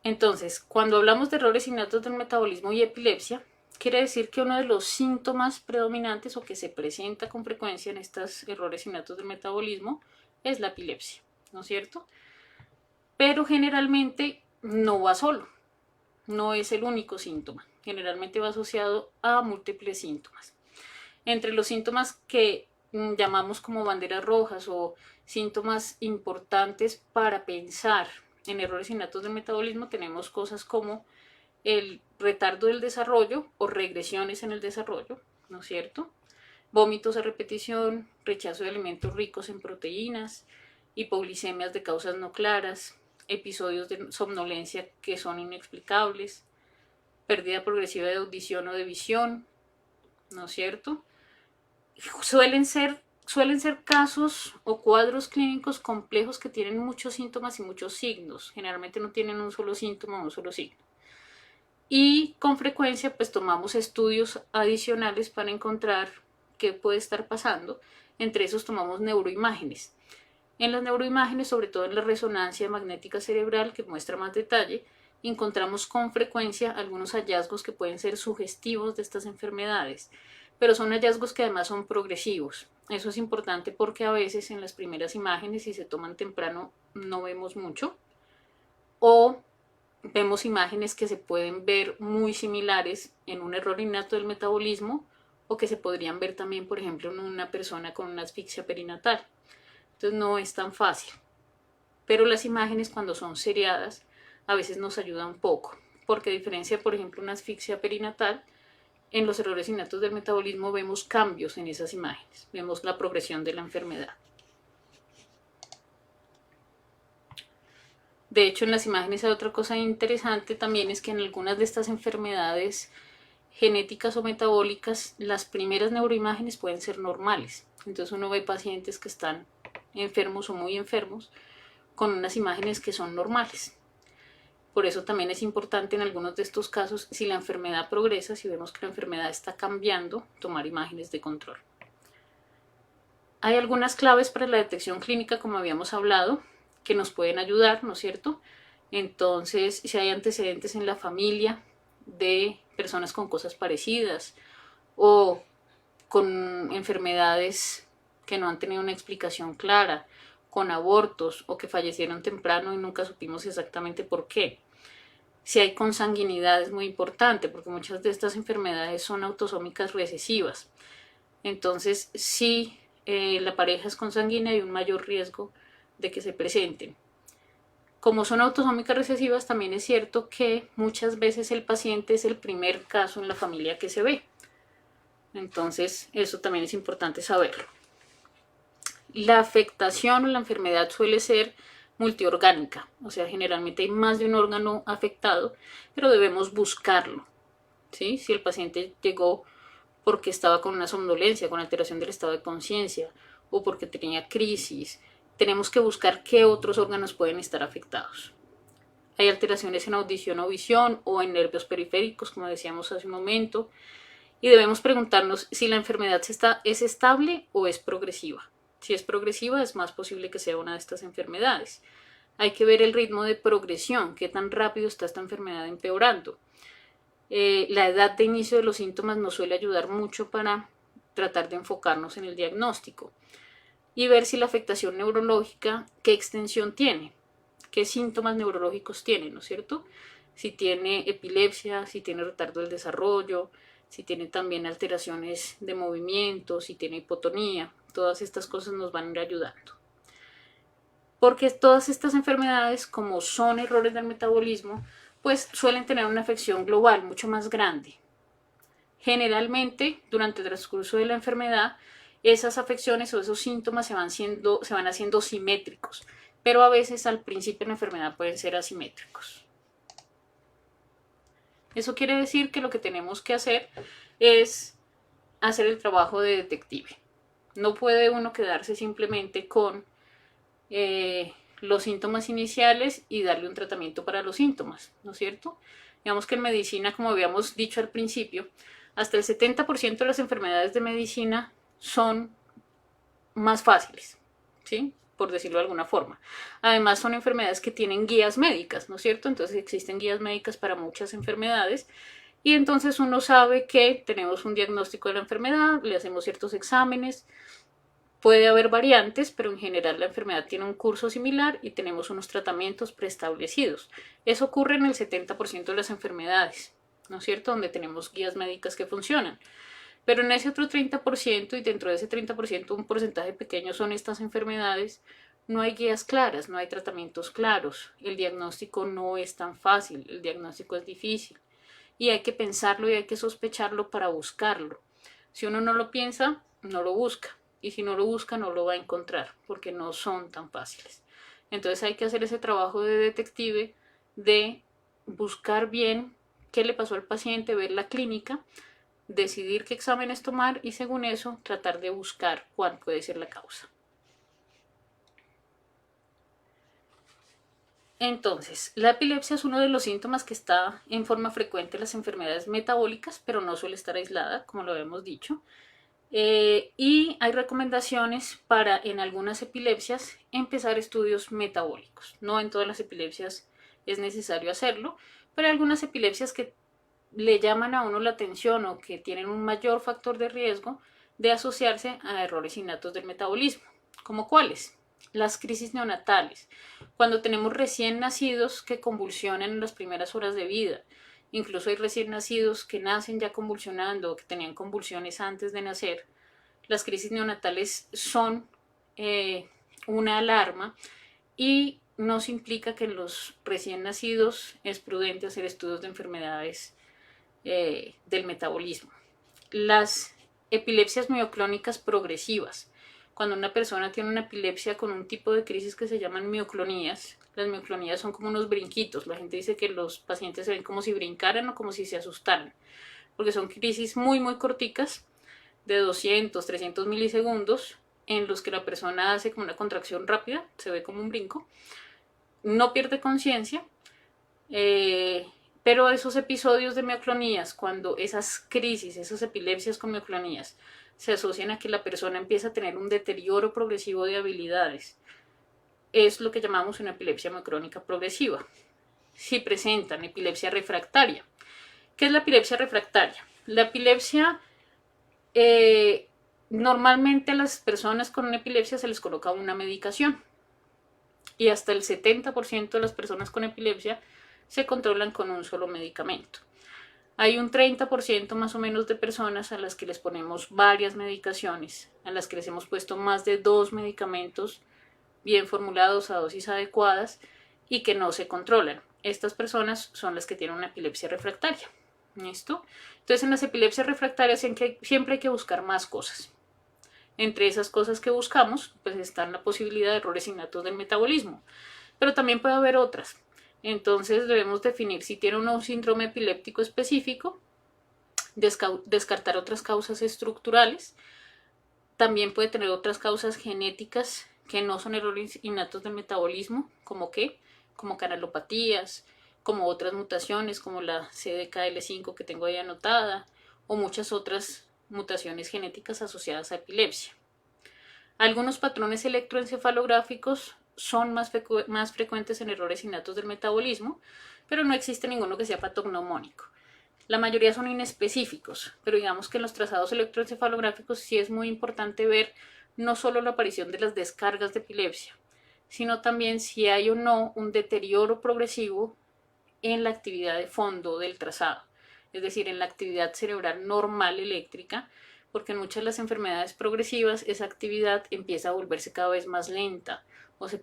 Entonces, cuando hablamos de errores innatos del metabolismo y epilepsia, quiere decir que uno de los síntomas predominantes o que se presenta con frecuencia en estos errores innatos del metabolismo es la epilepsia, ¿no es cierto? Pero generalmente no va solo, no es el único síntoma, generalmente va asociado a múltiples síntomas. Entre los síntomas que llamamos como banderas rojas o síntomas importantes para pensar en errores innatos del metabolismo tenemos cosas como el retardo del desarrollo o regresiones en el desarrollo, ¿no es cierto? Vómitos a repetición, rechazo de alimentos ricos en proteínas, hipoglicemias de causas no claras, episodios de somnolencia que son inexplicables, pérdida progresiva de audición o de visión, ¿no es cierto? Suelen ser casos o cuadros clínicos complejos que tienen muchos síntomas y muchos signos. Generalmente no tienen un solo síntoma o un solo signo. Y con frecuencia pues tomamos estudios adicionales para encontrar qué puede estar pasando. Entre esos tomamos neuroimágenes. En las neuroimágenes, sobre todo en la resonancia magnética cerebral, que muestra más detalle, encontramos con frecuencia algunos hallazgos que pueden ser sugestivos de estas enfermedades, pero son hallazgos que además son progresivos. Eso es importante porque a veces en las primeras imágenes, si se toman temprano, no vemos mucho, o vemos imágenes que se pueden ver muy similares en un error innato del metabolismo o que se podrían ver también, por ejemplo, en una persona con una asfixia perinatal. Entonces no es tan fácil. Pero las imágenes cuando son seriadas a veces nos ayudan un poco, porque a diferencia, por ejemplo, una asfixia perinatal, en los errores innatos del metabolismo vemos cambios en esas imágenes, vemos la progresión de la enfermedad. De hecho, en las imágenes hay otra cosa interesante también, es que en algunas de estas enfermedades genéticas o metabólicas, las primeras neuroimágenes pueden ser normales. Entonces uno ve pacientes que están enfermos o muy enfermos con unas imágenes que son normales. Por eso también es importante en algunos de estos casos, si la enfermedad progresa, si vemos que la enfermedad está cambiando, tomar imágenes de control. Hay algunas claves para la detección clínica, como habíamos hablado, que nos pueden ayudar, ¿no es cierto? Entonces, si hay antecedentes en la familia de personas con cosas parecidas o con enfermedades que no han tenido una explicación clara, con abortos o que fallecieron temprano y nunca supimos exactamente por qué. Si hay consanguinidad es muy importante porque muchas de estas enfermedades son autosómicas recesivas. Entonces, si la pareja es consanguínea hay un mayor riesgo de que se presenten. Como son autosómicas recesivas, también es cierto que muchas veces el paciente es el primer caso en la familia que se ve. Entonces, eso también es importante saberlo. La afectación o la enfermedad suele ser multiorgánica, o sea, generalmente hay más de un órgano afectado, pero debemos buscarlo, ¿sí? Si el paciente llegó porque estaba con una somnolencia, con alteración del estado de conciencia o porque tenía crisis, tenemos que buscar qué otros órganos pueden estar afectados. Hay alteraciones en audición o visión o en nervios periféricos, como decíamos hace un momento, y debemos preguntarnos si la enfermedad es estable o es progresiva. Si es progresiva, es más posible que sea una de estas enfermedades. Hay que ver el ritmo de progresión, qué tan rápido está esta enfermedad empeorando. La edad de inicio de los síntomas nos suele ayudar mucho para tratar de enfocarnos en el diagnóstico. y ver si la afectación neurológica, qué extensión tiene, qué síntomas neurológicos tiene, ¿no es cierto? Si tiene epilepsia, si tiene retardo del desarrollo, si tiene también alteraciones de movimiento, si tiene hipotonía, todas estas cosas nos van a ir ayudando. Porque todas estas enfermedades, como son errores del metabolismo, pues suelen tener una afección global mucho más grande. Generalmente, durante el transcurso de la enfermedad, esas afecciones o esos síntomas se van haciendo simétricos, pero a veces al principio de la enfermedad pueden ser asimétricos. Eso quiere decir que lo que tenemos que hacer es hacer el trabajo de detective. No puede uno quedarse simplemente con los síntomas iniciales y darle un tratamiento para los síntomas, ¿no es cierto? Digamos que en medicina, como habíamos dicho al principio, hasta el 70% de las enfermedades de medicina son más fáciles, ¿sí? Por decirlo de alguna forma. Además son enfermedades que tienen guías médicas, ¿no es cierto? Entonces existen guías médicas para muchas enfermedades y entonces uno sabe que tenemos un diagnóstico de la enfermedad, le hacemos ciertos exámenes, puede haber variantes, pero en general la enfermedad tiene un curso similar y tenemos unos tratamientos preestablecidos. Eso ocurre en el 70% de las enfermedades, ¿no es cierto? Donde tenemos guías médicas que funcionan. Pero en ese otro 30% y dentro de ese 30% un porcentaje pequeño son estas enfermedades, no hay guías claras, no hay tratamientos claros, el diagnóstico no es tan fácil, el diagnóstico es difícil y hay que pensarlo y hay que sospecharlo para buscarlo. Si uno no lo piensa, no lo busca y si no lo busca no lo va a encontrar porque no son tan fáciles. Entonces hay que hacer ese trabajo de detective de buscar bien qué le pasó al paciente, ver la clínica, decidir qué exámenes tomar y según eso tratar de buscar cuál puede ser la causa. Entonces, la epilepsia es uno de los síntomas que está en forma frecuente en las enfermedades metabólicas, pero no suele estar aislada, como lo habíamos dicho. Y hay recomendaciones para en algunas epilepsias empezar estudios metabólicos. No en todas las epilepsias es necesario hacerlo, pero hay algunas epilepsias que le llaman a uno la atención o que tienen un mayor factor de riesgo de asociarse a errores innatos del metabolismo. ¿Como cuáles? Las crisis neonatales, cuando tenemos recién nacidos que convulsionan en las primeras horas de vida. Incluso hay recién nacidos que nacen ya convulsionando o que tenían convulsiones antes de nacer. Las crisis neonatales son una alarma y nos implica que en los recién nacidos es prudente hacer estudios de enfermedades del metabolismo. Las epilepsias mioclónicas progresivas. Cuando una persona tiene una epilepsia con un tipo de crisis que se llaman mioclonías, las mioclonías son como unos brinquitos. La gente dice que los pacientes se ven como si brincaran o como si se asustaran, porque son crisis muy, muy corticas, de 200, 300 milisegundos, en los que la persona hace como una contracción rápida, se ve como un brinco, no pierde conciencia, pero esos episodios de mioclonías, cuando esas crisis, esas epilepsias con mioclonías, se asocian a que la persona empieza a tener un deterioro progresivo de habilidades, es lo que llamamos una epilepsia mioclónica progresiva. Si presentan epilepsia refractaria. ¿Qué es la epilepsia refractaria? La epilepsia, normalmente a las personas con una epilepsia se les coloca una medicación y hasta el 70% de las personas con epilepsia se controlan con un solo medicamento. Hay un 30% más o menos de personas a las que les ponemos varias medicaciones, a las que les hemos puesto más de 2 medicamentos bien formulados a dosis adecuadas y que no se controlan. Estas personas son las que tienen una epilepsia refractaria. ¿Listo? Entonces en las epilepsias refractarias siempre hay que buscar más cosas. Entre esas cosas que buscamos, pues están la posibilidad de errores innatos del metabolismo, pero también puede haber otras. Entonces debemos definir si tiene un síndrome epiléptico específico, descartar otras causas estructurales. También puede tener otras causas genéticas que no son errores innatos del metabolismo, como canalopatías, como otras mutaciones, como la CDKL5 que tengo ahí anotada, o muchas otras mutaciones genéticas asociadas a epilepsia. Algunos patrones electroencefalográficos son más frecuentes en errores innatos del metabolismo, pero no existe ninguno que sea patognomónico. La mayoría son inespecíficos, pero digamos que en los trazados electroencefalográficos sí es muy importante ver no solo la aparición de las descargas de epilepsia, sino también si hay o no un deterioro progresivo en la actividad de fondo del trazado, es decir, en la actividad cerebral normal eléctrica, porque en muchas de las enfermedades progresivas esa actividad empieza a volverse cada vez más lenta o se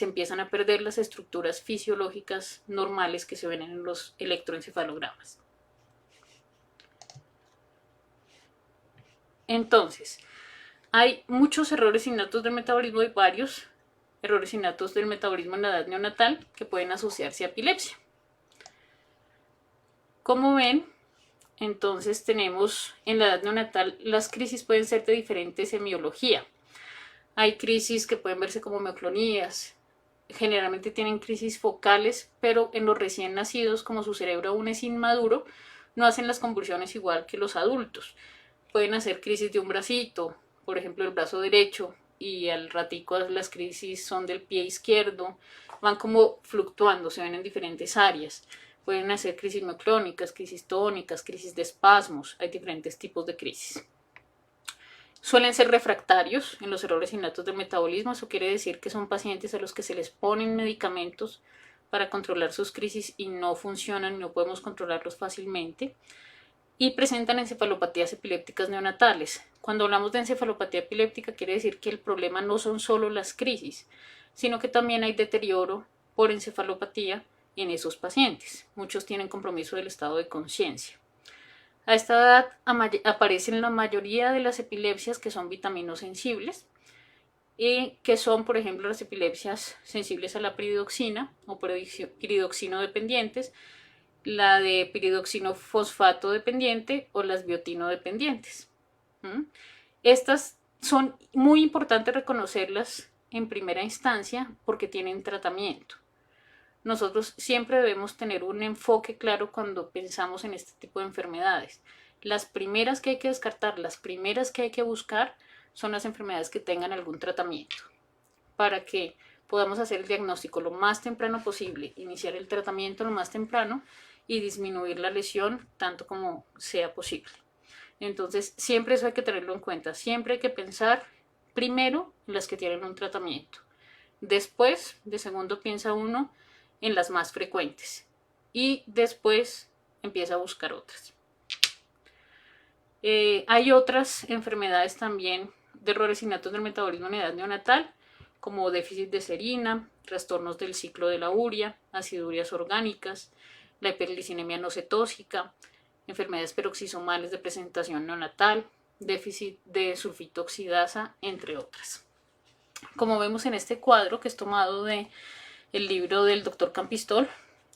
empiezan a perder las estructuras fisiológicas normales que se ven en los electroencefalogramas. Entonces, hay muchos errores innatos del metabolismo y varios errores innatos del metabolismo en la edad neonatal que pueden asociarse a epilepsia. Como ven, entonces tenemos en la edad neonatal, las crisis pueden ser de diferente semiología. Hay crisis que pueden verse como mioclonías, generalmente tienen crisis focales, pero en los recién nacidos, como su cerebro aún es inmaduro, no hacen las convulsiones igual que los adultos. Pueden hacer crisis de un bracito, por ejemplo el brazo derecho, y al ratico las crisis son del pie izquierdo, van como fluctuando, se ven en diferentes áreas. Pueden hacer crisis mioclónicas, crisis tónicas, crisis de espasmos, hay diferentes tipos de crisis. Suelen ser refractarios en los errores innatos del metabolismo, eso quiere decir que son pacientes a los que se les ponen medicamentos para controlar sus crisis y no funcionan, no podemos controlarlos fácilmente. Y presentan encefalopatías epilépticas neonatales. Cuando hablamos de encefalopatía epiléptica quiere decir que el problema no son solo las crisis, sino que también hay deterioro por encefalopatía en esos pacientes. Muchos tienen compromiso del estado de conciencia. A esta edad aparecen la mayoría de las epilepsias que son vitaminosensibles, que son, por ejemplo, las epilepsias sensibles a la piridoxina o piridoxino dependientes, la de piridoxino fosfato dependiente o las biotino dependientes. Estas son muy importantes reconocerlas en primera instancia porque tienen tratamiento. Nosotros siempre debemos tener un enfoque claro cuando pensamos en este tipo de enfermedades. Las primeras que hay que descartar, las primeras que hay que buscar son las enfermedades que tengan algún tratamiento para que podamos hacer el diagnóstico lo más temprano posible, iniciar el tratamiento lo más temprano y disminuir la lesión tanto como sea posible. Entonces, siempre eso hay que tenerlo en cuenta. Siempre hay que pensar primero en las que tienen un tratamiento. Después, de segundo, piensa uno en las más frecuentes. Y después empieza a buscar otras. Hay otras enfermedades también de errores innatos del metabolismo en edad neonatal, como déficit de serina, trastornos del ciclo de la urea, aciduриas orgánicas, la hiperglicinemia no cetósica, enfermedades peroxisomales de presentación neonatal, déficit de sulfitoxidasa, entre otras. Como vemos en este cuadro, que es tomado del libro del doctor Campistol,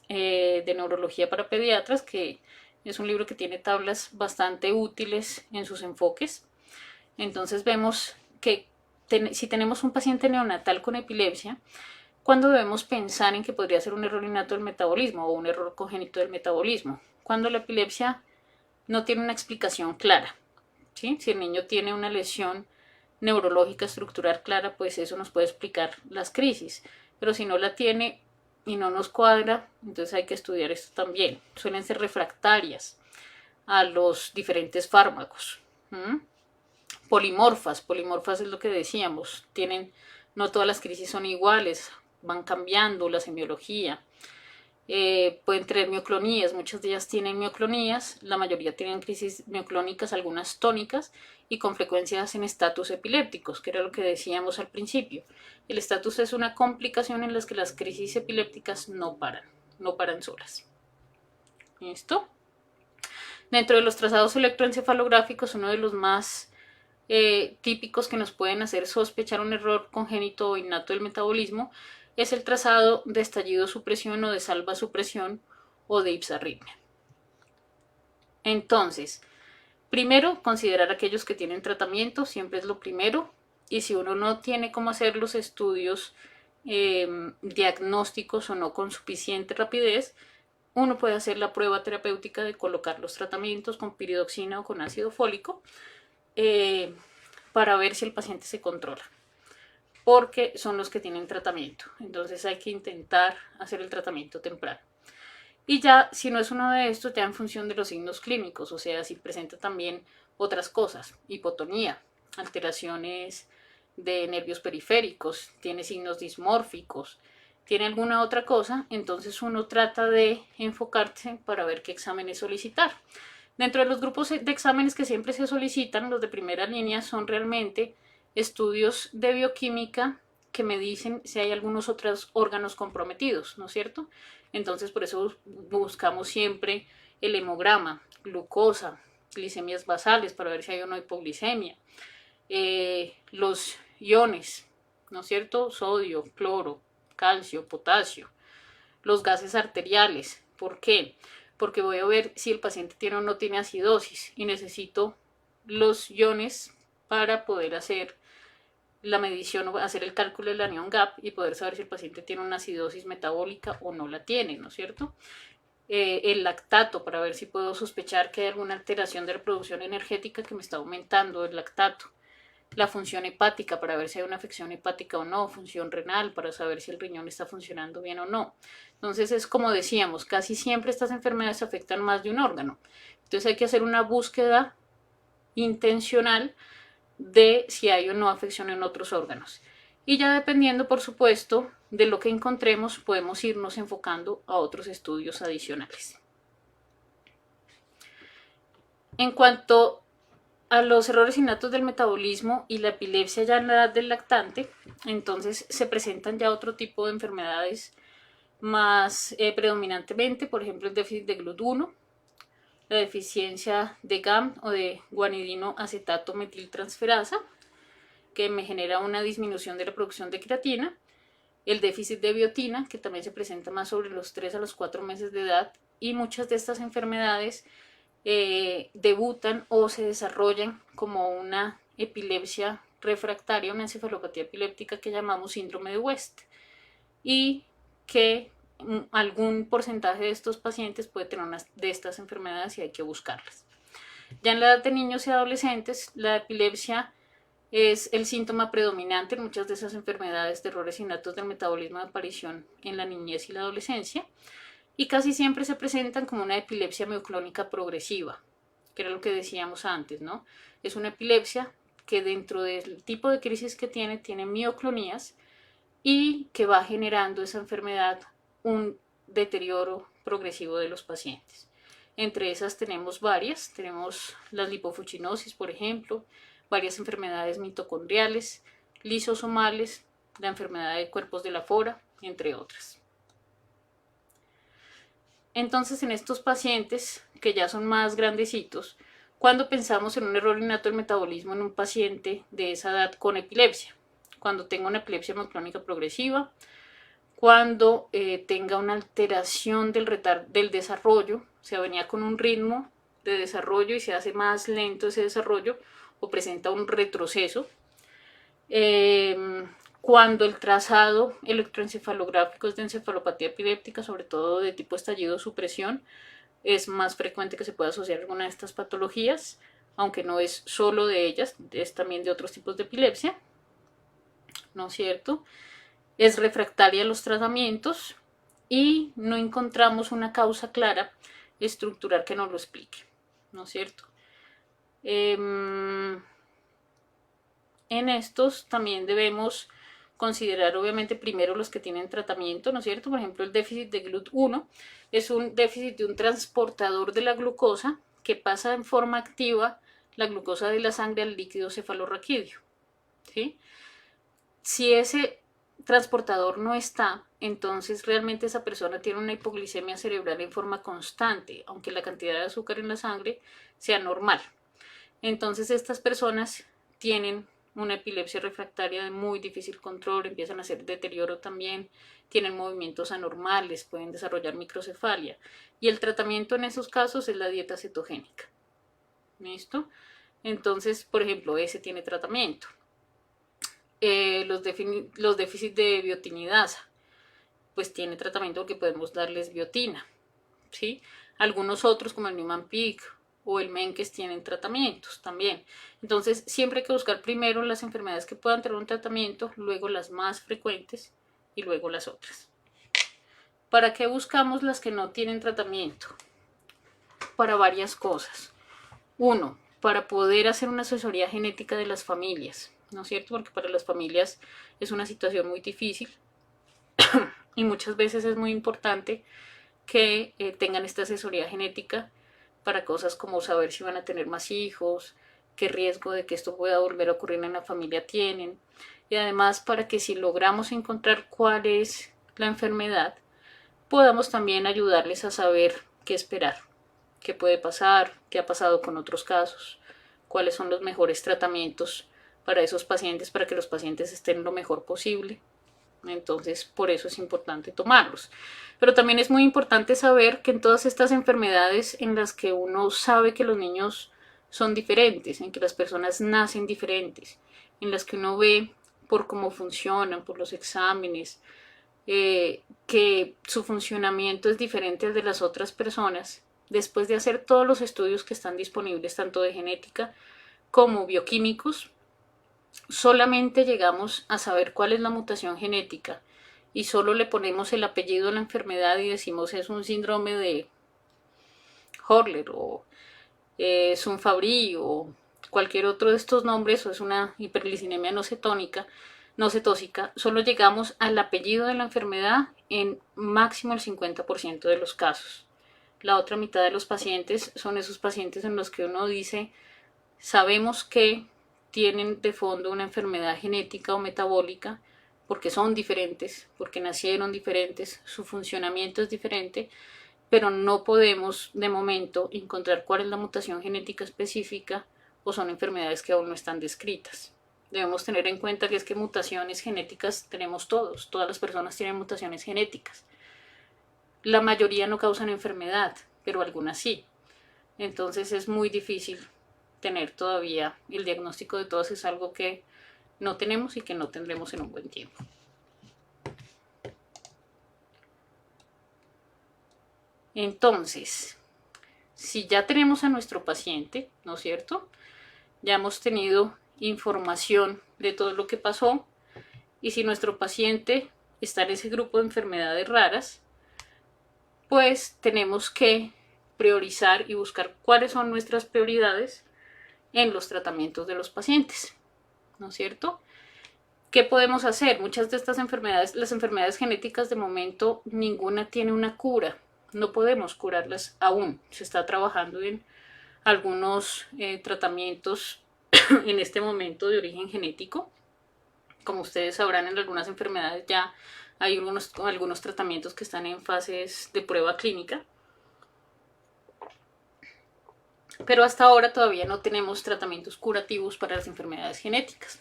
de Neurología para Pediatras, que es un libro que tiene tablas bastante útiles en sus enfoques. Entonces vemos que si tenemos un paciente neonatal con epilepsia, ¿cuándo debemos pensar en que podría ser un error innato del metabolismo o un error congénito del metabolismo? Cuando la epilepsia no tiene una explicación clara, ¿sí? Si el niño tiene una lesión neurológica estructural clara, pues eso nos puede explicar las crisis. Pero si no la tiene y no nos cuadra, entonces hay que estudiar esto también. Suelen ser refractarias a los diferentes fármacos. Polimorfas es lo que decíamos. No todas las crisis son iguales, van cambiando la semiología. Pueden tener mioclonías, muchas de ellas tienen mioclonías, la mayoría tienen crisis mioclónicas, algunas tónicas y con frecuencias en estatus epilépticos, que era lo que decíamos al principio. El estatus es una complicación en la que las crisis epilépticas no paran solas. ¿Listo? Dentro de los trazados electroencefalográficos, uno de los más típicos que nos pueden hacer sospechar un error congénito o innato del metabolismo es el trazado de estallido supresión o de salva supresión o de ipsarritmia. Entonces, primero, considerar aquellos que tienen tratamiento, siempre es lo primero, y si uno no tiene cómo hacer los estudios diagnósticos o no con suficiente rapidez, uno puede hacer la prueba terapéutica de colocar los tratamientos con piridoxina o con ácido fólico para ver si el paciente se controla, porque son los que tienen tratamiento. Entonces hay que intentar hacer el tratamiento temprano. Y ya, si no es uno de estos, ya en función de los signos clínicos, o sea, si presenta también otras cosas, hipotonía, alteraciones de nervios periféricos, tiene signos dismórficos, tiene alguna otra cosa, entonces uno trata de enfocarse para ver qué exámenes solicitar. Dentro de los grupos de exámenes que siempre se solicitan, los de primera línea son realmente estudios de bioquímica que me dicen si hay algunos otros órganos comprometidos, ¿no es cierto? Entonces por eso buscamos siempre el hemograma, glucosa, glicemias basales para ver si hay o no hipoglicemia, los iones, ¿no es cierto? Sodio, cloro, calcio, potasio, los gases arteriales. ¿Por qué? Porque voy a ver si el paciente tiene o no tiene acidosis y necesito los iones para poder hacer la medición o hacer el cálculo del anion gap y poder saber si el paciente tiene una acidosis metabólica o no la tiene, ¿no es cierto? El lactato para ver si puedo sospechar que hay alguna alteración de la producción energética que me está aumentando el lactato. La función hepática para ver si hay una afección hepática o no, función renal para saber si el riñón está funcionando bien o no. Entonces es como decíamos, casi siempre estas enfermedades afectan más de un órgano. Entonces hay que hacer una búsqueda intencional de si hay o no afección en otros órganos. Y ya dependiendo, por supuesto, de lo que encontremos, podemos irnos enfocando a otros estudios adicionales. En cuanto a los errores innatos del metabolismo y la epilepsia ya en la edad del lactante, entonces se presentan ya otro tipo de enfermedades más predominantemente, por ejemplo el déficit de GLUT1, la deficiencia de GAM o de guanidino acetato metiltransferasa, que me genera una disminución de la producción de creatina, el déficit de biotina, que también se presenta más sobre los 3 a los 4 meses de edad, y muchas de estas enfermedades debutan o se desarrollan como una epilepsia refractaria, una encefalopatía epiléptica que llamamos síndrome de West, y que algún porcentaje de estos pacientes puede tener una de estas enfermedades y hay que buscarlas. Ya en la edad de niños y adolescentes, la epilepsia es el síntoma predominante en muchas de esas enfermedades de errores innatos del metabolismo de aparición en la niñez y la adolescencia, y casi siempre se presentan como una epilepsia mioclónica progresiva, que era lo que decíamos antes, ¿no? Es una epilepsia que dentro del tipo de crisis que tiene mioclonías y que va generando esa enfermedad un deterioro progresivo de los pacientes. Entre esas tenemos varias, tenemos las lipofucinosis, por ejemplo, varias enfermedades mitocondriales, lisosomales, la enfermedad de cuerpos de la fora, entre otras. Entonces, en estos pacientes que ya son más grandecitos, cuando pensamos en un error innato del metabolismo en un paciente de esa edad con epilepsia, cuando tenga una epilepsia mioclónica progresiva, cuando tenga una alteración del desarrollo, o sea, venía con un ritmo de desarrollo y se hace más lento ese desarrollo o presenta un retroceso, cuando el trazado electroencefalográfico es de encefalopatía epiléptica, sobre todo de tipo estallido supresión, es más frecuente que se pueda asociar a alguna de estas patologías, aunque no es solo de ellas, es también de otros tipos de epilepsia, ¿no es cierto? Es refractaria a los tratamientos y no encontramos una causa clara estructural que nos lo explique, ¿no es cierto? En estos también debemos considerar obviamente primero los que tienen tratamiento, ¿no es cierto? Por ejemplo, el déficit de GLUT1 es un déficit de un transportador de la glucosa que pasa en forma activa la glucosa de la sangre al líquido cefalorraquídeo, ¿sí? Si ese transportador no está, entonces realmente esa persona tiene una hipoglicemia cerebral en forma constante, aunque la cantidad de azúcar en la sangre sea normal. Entonces estas personas tienen una epilepsia refractaria de muy difícil control, empiezan a hacer deterioro también, tienen movimientos anormales, pueden desarrollar microcefalia. Y el tratamiento en esos casos es la dieta cetogénica. ¿Listo? Entonces, por ejemplo, ese tiene tratamiento. Los déficits de biotinidasa, pues tiene tratamiento porque podemos darles biotina, ¿sí? Algunos otros como el Niemann-Pick o el Menkes tienen tratamientos también. Entonces siempre hay que buscar primero las enfermedades que puedan tener un tratamiento, luego las más frecuentes y luego las otras. ¿Para qué buscamos las que no tienen tratamiento? Para varias cosas. Uno, para poder hacer una asesoría genética de las familias, ¿no es cierto? Porque para las familias es una situación muy difícil y muchas veces es muy importante que tengan esta asesoría genética para cosas como saber si van a tener más hijos, qué riesgo de que esto pueda volver a ocurrir en la familia tienen, y además para que si logramos encontrar cuál es la enfermedad, podamos también ayudarles a saber qué esperar, qué puede pasar, qué ha pasado con otros casos, cuáles son los mejores tratamientos para esos pacientes, para que los pacientes estén lo mejor posible. Entonces, por eso es importante tomarlos. Pero también es muy importante saber que en todas estas enfermedades en las que uno sabe que los niños son diferentes, en que las personas nacen diferentes, en las que uno ve por cómo funcionan, por los exámenes, que su funcionamiento es diferente al de las otras personas, después de hacer todos los estudios que están disponibles, tanto de genética como bioquímicos, solamente llegamos a saber cuál es la mutación genética y solo le ponemos el apellido a la enfermedad y decimos es un síndrome de Horler o es un Fabry o cualquier otro de estos nombres, o es una hiperglicinemia no cetósica, solo llegamos al apellido de la enfermedad en máximo el 50% de los casos. La otra mitad de los pacientes son esos pacientes en los que uno dice, sabemos que tienen de fondo una enfermedad genética o metabólica porque son diferentes, porque nacieron diferentes, su funcionamiento es diferente, pero no podemos de momento encontrar cuál es la mutación genética específica o son enfermedades que aún no están descritas. Debemos tener en cuenta que es que mutaciones genéticas tenemos todos, todas las personas tienen mutaciones genéticas. La mayoría no causan enfermedad, pero algunas sí. Entonces es muy difícil tener todavía el diagnóstico de todas, es algo que no tenemos y que no tendremos en un buen tiempo. Entonces, si ya tenemos a nuestro paciente, ¿no es cierto? Ya hemos tenido información de todo lo que pasó y si nuestro paciente está en ese grupo de enfermedades raras, pues tenemos que priorizar y buscar cuáles son nuestras prioridades en los tratamientos de los pacientes, ¿no es cierto? ¿Qué podemos hacer? Muchas de estas enfermedades, las enfermedades genéticas de momento, ninguna tiene una cura. No podemos curarlas aún. Se está trabajando en algunos tratamientos en este momento de origen genético. Como ustedes sabrán, en algunas enfermedades ya hay algunos tratamientos que están en fases de prueba clínica. Pero hasta ahora todavía no tenemos tratamientos curativos para las enfermedades genéticas.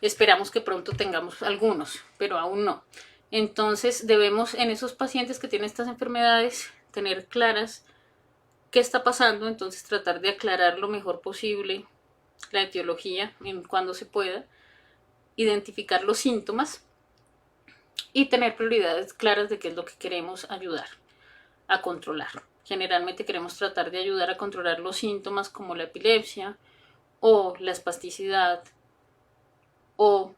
Esperamos que pronto tengamos algunos, pero aún no. Entonces debemos en esos pacientes que tienen estas enfermedades tener claras qué está pasando, entonces tratar de aclarar lo mejor posible la etiología en cuando se pueda, identificar los síntomas y tener prioridades claras de qué es lo que queremos ayudar a controlar. Generalmente queremos tratar de ayudar a controlar los síntomas como la epilepsia o la espasticidad o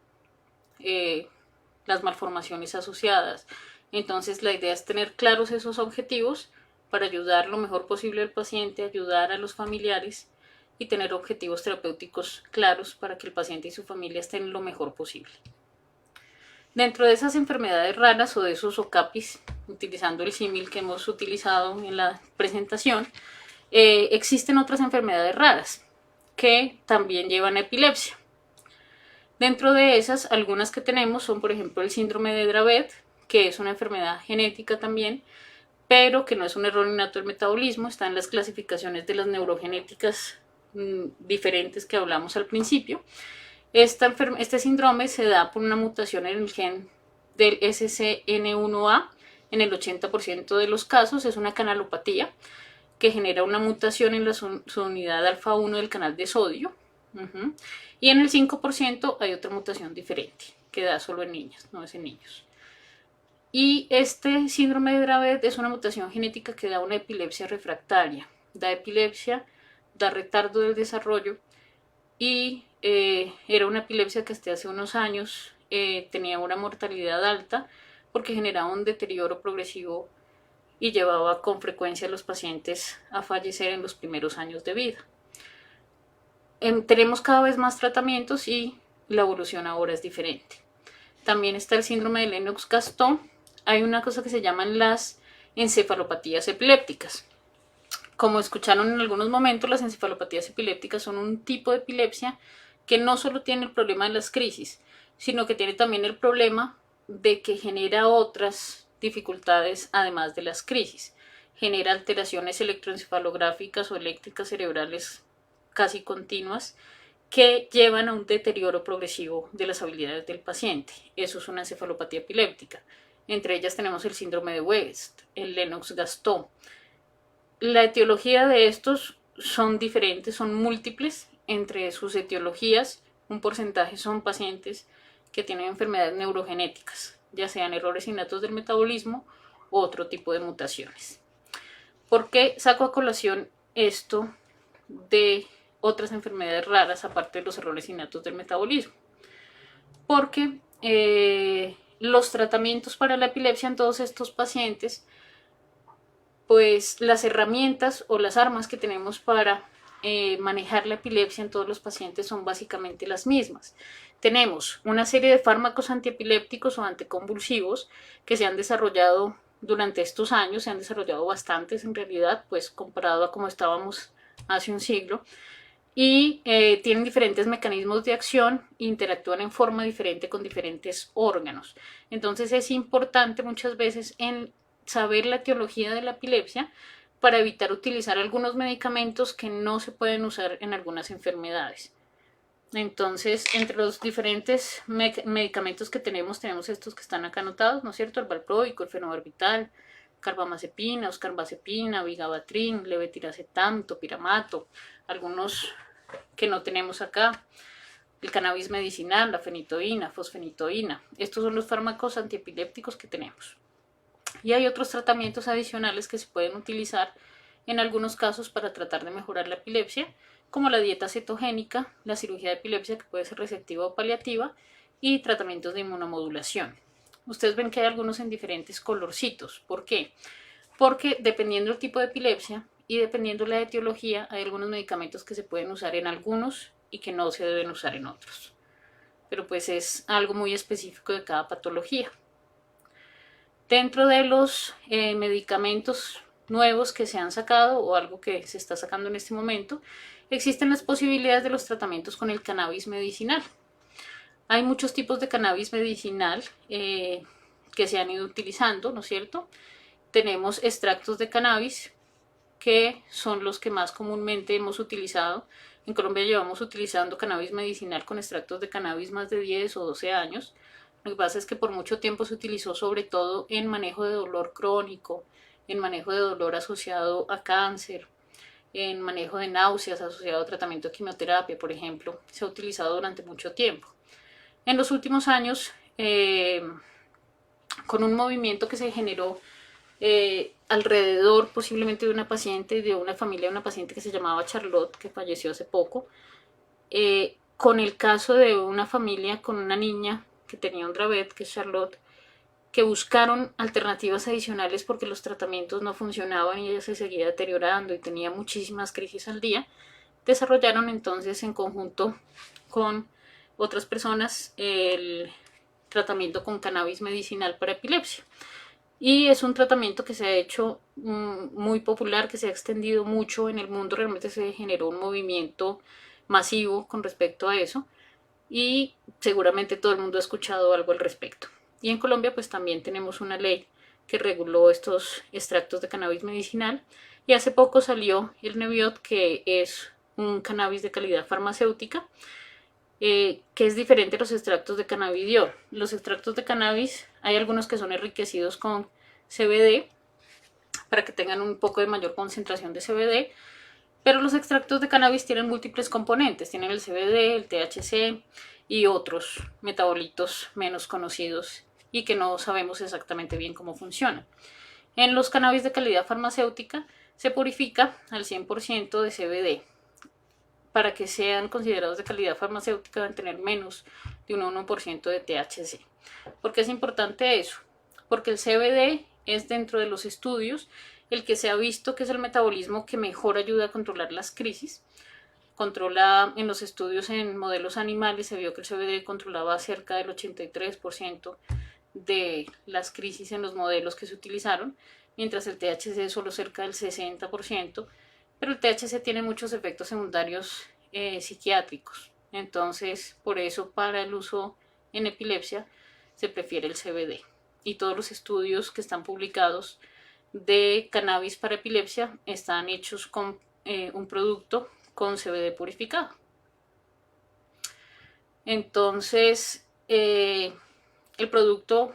las malformaciones asociadas. Entonces la idea es tener claros esos objetivos para ayudar lo mejor posible al paciente, ayudar a los familiares y tener objetivos terapéuticos claros para que el paciente y su familia estén lo mejor posible. Dentro de esas enfermedades raras o de esos OCAPIs, utilizando el símil que hemos utilizado en la presentación, existen otras enfermedades raras que también llevan a epilepsia. Dentro de esas, algunas que tenemos son, por ejemplo, el síndrome de Dravet, que es una enfermedad genética también, pero que no es un error innato del metabolismo, está en las clasificaciones de las neurogenéticas diferentes que hablamos al principio. Este síndrome se da por una mutación en el gen del SCN1A. En el 80% de los casos es una canalopatía que genera una mutación en la subunidad alfa 1 del canal de sodio. Y en el 5% hay otra mutación diferente que da solo en niñas, no es en niños. Y este síndrome de Dravet es una mutación genética que da una epilepsia refractaria. Da epilepsia, da retardo del desarrollo y era una epilepsia que hasta hace unos años tenía una mortalidad alta porque generaba un deterioro progresivo y llevaba con frecuencia a los pacientes a fallecer en los primeros años de vida. tenemos cada vez más tratamientos y la evolución ahora es diferente. También está el síndrome de Lennox-Gastaut. Hay una cosa que se llaman las encefalopatías epilépticas. Como escucharon en algunos momentos, las encefalopatías epilépticas son un tipo de epilepsia que no solo tiene el problema de las crisis, sino que tiene también el problema de que genera otras dificultades además de las crisis. Genera alteraciones electroencefalográficas o eléctricas cerebrales casi continuas que llevan a un deterioro progresivo de las habilidades del paciente. Eso es una encefalopatía epiléptica. Entre ellas tenemos el síndrome de West, el Lennox-Gastaut. La etiología de estos son diferentes, son múltiples. Entre sus etiologías, un porcentaje son pacientes que tienen enfermedades neurogenéticas, ya sean errores innatos del metabolismo u otro tipo de mutaciones. ¿Por qué saco a colación esto de otras enfermedades raras aparte de los errores innatos del metabolismo? Porque los tratamientos para la epilepsia en todos estos pacientes, pues las herramientas o las armas que tenemos para manejar la epilepsia en todos los pacientes son básicamente las mismas. Tenemos una serie de fármacos antiepilépticos o anticonvulsivos que se han desarrollado durante estos años, se han desarrollado bastantes en realidad, pues comparado a como estábamos hace un siglo, y tienen diferentes mecanismos de acción e interactúan en forma diferente con diferentes órganos. Entonces es importante muchas veces en saber la etiología de la epilepsia para evitar utilizar algunos medicamentos que no se pueden usar en algunas enfermedades. Entonces, entre los diferentes medicamentos que tenemos estos que están acá anotados, ¿no es cierto? El valproico, el fenobarbital, carbamazepina, oscarbazepina, vigabatrin, levetiracetam, topiramato, algunos que no tenemos acá, el cannabis medicinal, la fenitoína, fosfenitoína. Estos son los fármacos antiepilépticos que tenemos. Y hay otros tratamientos adicionales que se pueden utilizar en algunos casos para tratar de mejorar la epilepsia, como la dieta cetogénica, la cirugía de epilepsia que puede ser resectiva o paliativa y tratamientos de inmunomodulación. Ustedes ven que hay algunos en diferentes colorcitos. ¿Por qué? Porque dependiendo del tipo de epilepsia y dependiendo de la etiología, hay algunos medicamentos que se pueden usar en algunos y que no se deben usar en otros. Pero pues es algo muy específico de cada patología. Dentro de los medicamentos nuevos que se han sacado o algo que se está sacando en este momento, existen las posibilidades de los tratamientos con el cannabis medicinal. Hay muchos tipos de cannabis medicinal que se han ido utilizando, ¿no es cierto? Tenemos extractos de cannabis que son los que más comúnmente hemos utilizado. En Colombia llevamos utilizando cannabis medicinal con extractos de cannabis más de 10 o 12 años. Lo que pasa es que por mucho tiempo se utilizó sobre todo en manejo de dolor crónico, en manejo de dolor asociado a cáncer, en manejo de náuseas asociado a tratamiento de quimioterapia, por ejemplo. Se ha utilizado durante mucho tiempo. En los últimos años, con un movimiento que se generó alrededor posiblemente de una paciente, de una familia de una paciente que se llamaba Charlotte, que falleció hace poco, con el caso de una familia con una niña que tenía un Dravet, que es Charlotte, que buscaron alternativas adicionales porque los tratamientos no funcionaban y ella se seguía deteriorando y tenía muchísimas crisis al día. Desarrollaron entonces en conjunto con otras personas el tratamiento con cannabis medicinal para epilepsia. Y es un tratamiento que se ha hecho muy popular, que se ha extendido mucho en el mundo. Realmente se generó un movimiento masivo con respecto a eso. Y seguramente todo el mundo ha escuchado algo al respecto. Y en Colombia pues también tenemos una ley que reguló estos extractos de cannabis medicinal. Y hace poco salió el Neviot, que es un cannabis de calidad farmacéutica, que es diferente a los extractos de cannabidiol. Los extractos de cannabis, hay algunos que son enriquecidos con CBD, para que tengan un poco de mayor concentración de CBD, pero los extractos de cannabis tienen múltiples componentes, tienen el CBD, el THC y otros metabolitos menos conocidos y que no sabemos exactamente bien cómo funcionan. En los cannabis de calidad farmacéutica se purifica al 100% de CBD. Para que sean considerados de calidad farmacéutica deben tener menos de un 1% de THC. ¿Por qué es importante eso? Porque el CBD es, dentro de los estudios, el que se ha visto que es el metabolismo que mejor ayuda a controlar las crisis, controla en los estudios en modelos animales, se vio que el CBD controlaba cerca del 83% de las crisis en los modelos que se utilizaron, mientras el THC solo cerca del 60%, pero el THC tiene muchos efectos secundarios psiquiátricos, entonces por eso para el uso en epilepsia se prefiere el CBD. Y todos los estudios que están publicados de cannabis para epilepsia están hechos con un producto con CBD purificado. Entonces, el producto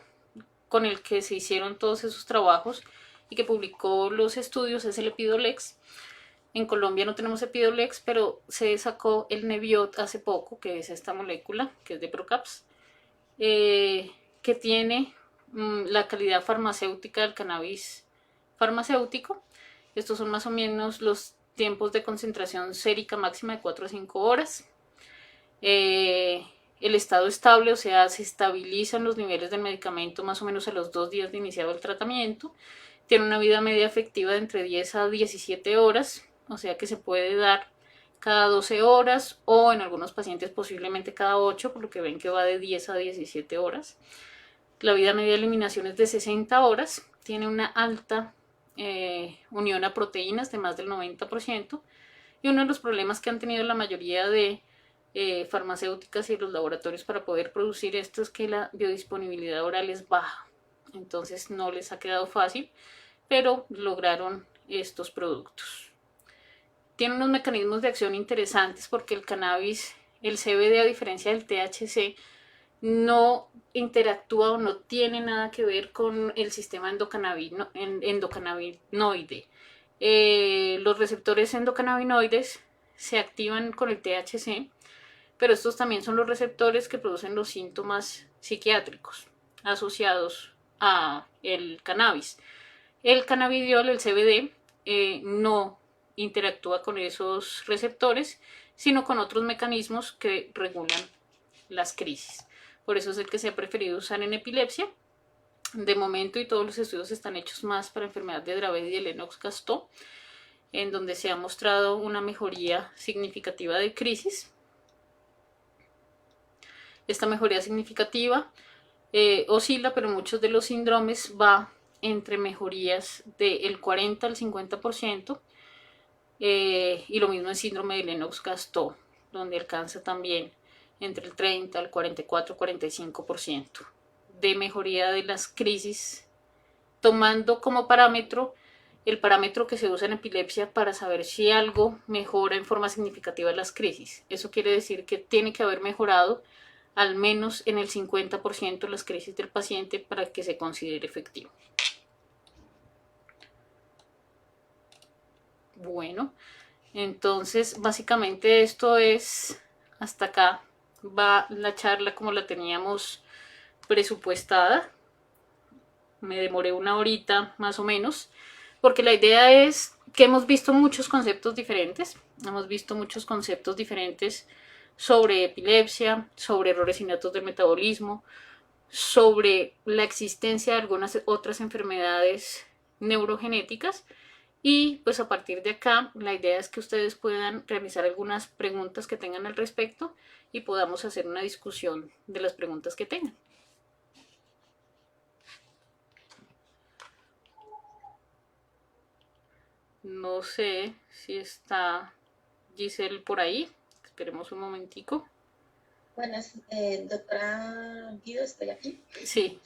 con el que se hicieron todos esos trabajos y que publicó los estudios es el Epidolex. En Colombia no tenemos Epidolex, pero se sacó el Neviot hace poco, que es esta molécula, que es de Procaps, que tiene la calidad farmacéutica del cannabis farmacéutico. Estos son más o menos los tiempos de concentración sérica máxima de 4 a 5 horas. El estado estable, o sea, se estabilizan los niveles del medicamento más o menos a los 2 días de iniciado el tratamiento. Tiene una vida media efectiva de entre 10 a 17 horas, o sea que se puede dar cada 12 horas o en algunos pacientes posiblemente cada 8, por lo que ven que va de 10 a 17 horas. La vida media de eliminación es de 60 horas, tiene una alta unión a proteínas de más del 90%, y uno de los problemas que han tenido la mayoría de farmacéuticas y los laboratorios para poder producir esto es que la biodisponibilidad oral es baja, entonces no les ha quedado fácil, pero lograron estos productos. Tiene unos mecanismos de acción interesantes porque el cannabis, el CBD a diferencia del THC, no interactúa o no tiene nada que ver con el sistema endocannabinoide. Los receptores endocannabinoides se activan con el THC, pero estos también son los receptores que producen los síntomas psiquiátricos asociados a el cannabis. El cannabidiol, el CBD, no interactúa con esos receptores, sino con otros mecanismos que regulan las crisis. Por eso es el que se ha preferido usar en epilepsia de momento, y todos los estudios están hechos más para enfermedad de Dravet y de Lennox-Gastaut, en donde se ha mostrado una mejoría significativa de crisis. Esta mejoría significativa oscila, pero muchos de los síndromes va entre mejorías del 40 al 50%, y lo mismo el síndrome de Lennox-Gastaut, donde alcanza también entre el 30 al 44-45% de mejoría de las crisis, tomando como parámetro el parámetro que se usa en epilepsia para saber si algo mejora en forma significativa las crisis. Eso quiere decir que tiene que haber mejorado al menos en el 50% las crisis del paciente para que se considere efectivo. Bueno, entonces básicamente esto es, hasta acá va la charla como la teníamos presupuestada. Me demoré 1 horita más o menos, porque la idea es que hemos visto muchos conceptos diferentes. Hemos visto muchos conceptos diferentes sobre epilepsia, sobre errores innatos del metabolismo, sobre la existencia de algunas otras enfermedades neurogenéticas. Y pues a partir de acá la idea es que ustedes puedan realizar algunas preguntas que tengan al respecto y podamos hacer una discusión de las preguntas que tengan. No sé si está Giselle por ahí. Esperemos un momentico. Buenas, doctora Guido, ¿estoy aquí? Sí.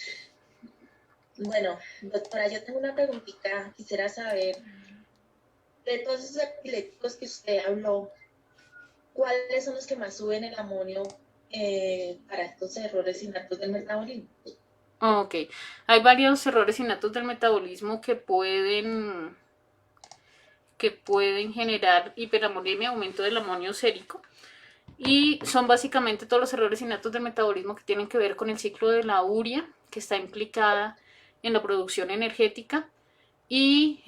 Bueno, doctora, yo tengo una preguntita. Quisiera saber, de todos esos epilépticos que usted habló, ¿cuáles son los que más suben el amonio para estos errores innatos del metabolismo? Ok, hay varios errores innatos del metabolismo que pueden generar hiperamonemia, aumento del amonio sérico, y son básicamente todos los errores innatos del metabolismo que tienen que ver con el ciclo de la urea, que está implicada en la producción energética, y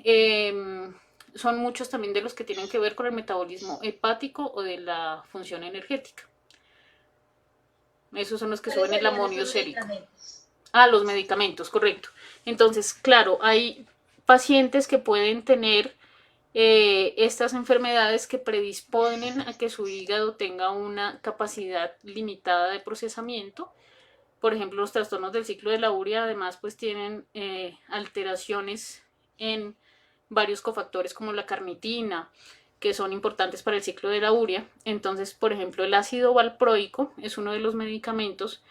son muchos también de los que tienen que ver con el metabolismo hepático o de la función energética. Esos son los que suben el amonio sérico. Ah, los medicamentos, correcto. Entonces, claro, hay pacientes que pueden tener estas enfermedades que predisponen a que su hígado tenga una capacidad limitada de procesamiento. Por ejemplo, los trastornos del ciclo de la urea además pues tienen alteraciones en varios cofactores como la carnitina, que son importantes para el ciclo de la urea. Entonces, por ejemplo, el ácido valproico es uno de los medicamentos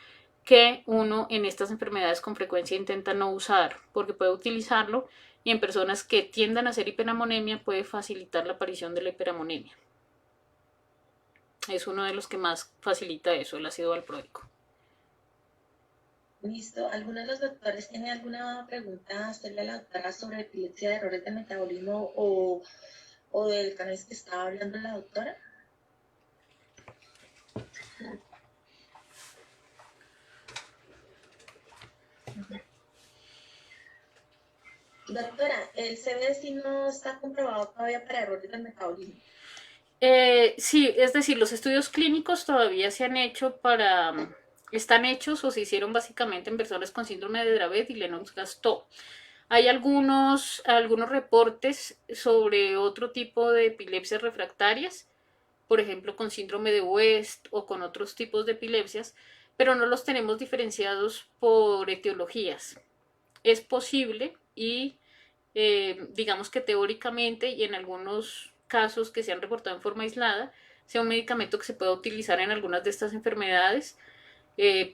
que uno en estas enfermedades con frecuencia intenta no usar, porque puede utilizarlo y en personas que tiendan a hacer hiperamonemia puede facilitar la aparición de la hiperamonemia. Es uno de los que más facilita eso, el ácido valproico. Listo. ¿Alguno de los doctores tiene alguna pregunta a hacerle a la doctora sobre epilepsia de errores de metabolismo o del cannabis que estaba hablando la doctora? Doctora, el CBD no está comprobado todavía para errores del metabolismo. Sí, es decir, los estudios clínicos todavía se han hecho están hechos o se hicieron básicamente en personas con síndrome de Dravet y Lennox-Gastaut. Hay algunos reportes sobre otro tipo de epilepsias refractarias, por ejemplo con síndrome de West o con otros tipos de epilepsias, pero no los tenemos diferenciados por etiologías. Es posible y digamos que teóricamente y en algunos casos que se han reportado en forma aislada, sea un medicamento que se pueda utilizar en algunas de estas enfermedades,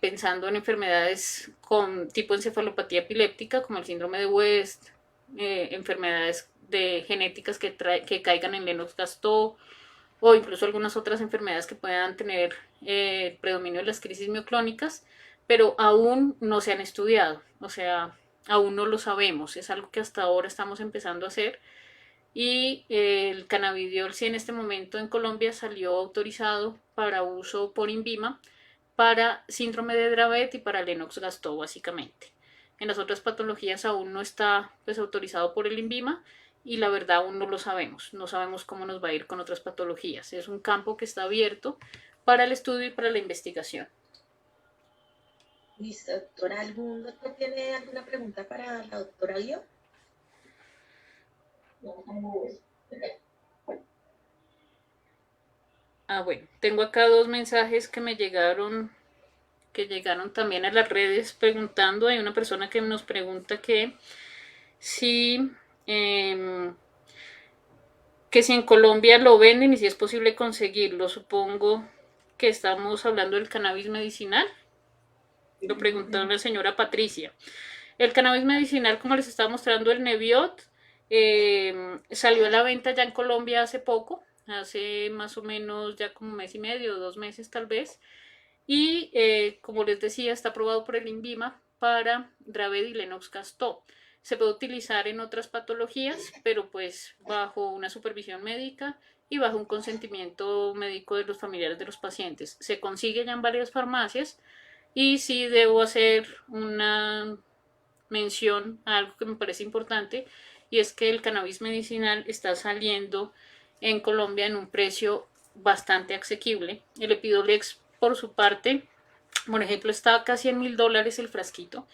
pensando en enfermedades con tipo encefalopatía epiléptica, como el síndrome de West, enfermedades genéticas que caigan en Lennox-Gastaut, o incluso algunas otras enfermedades que puedan tener predominio de las crisis mioclónicas, pero aún no se han estudiado, o sea, aún no lo sabemos, es algo que hasta ahora estamos empezando a hacer. Y el cannabidiol, sí, en este momento en Colombia salió autorizado para uso por INVIMA para síndrome de Dravet y para Lennox-Gastaut básicamente. En las otras patologías aún no está pues autorizado por el INVIMA y la verdad aún no lo sabemos, no sabemos cómo nos va a ir con otras patologías. Es un campo que está abierto para el estudio y para la investigación. Listo, doctora. ¿Algún doctor tiene alguna pregunta para la doctora Guío? Bueno, tengo acá dos mensajes que llegaron también a las redes preguntando. Hay una persona que nos pregunta si eh, que si en Colombia lo venden y si es posible conseguirlo. Supongo que estamos hablando del cannabis medicinal. Lo preguntó la señora Patricia. El cannabis medicinal, como les estaba mostrando, el Neviot, salió a la venta ya en Colombia hace poco, hace más o menos ya como un mes y medio, 2 meses tal vez. Y como les decía, está aprobado por el INVIMA para Dravet y Lennox-Gastaut. Se puede utilizar en otras patologías, pero pues bajo una supervisión médica y bajo un consentimiento médico de los familiares de los pacientes. Se consigue ya en varias farmacias y sí debo hacer una mención a algo que me parece importante y es que el cannabis medicinal está saliendo en Colombia en un precio bastante asequible. El Epidolex, por su parte, por ejemplo, está casi en $1000 el frasquito,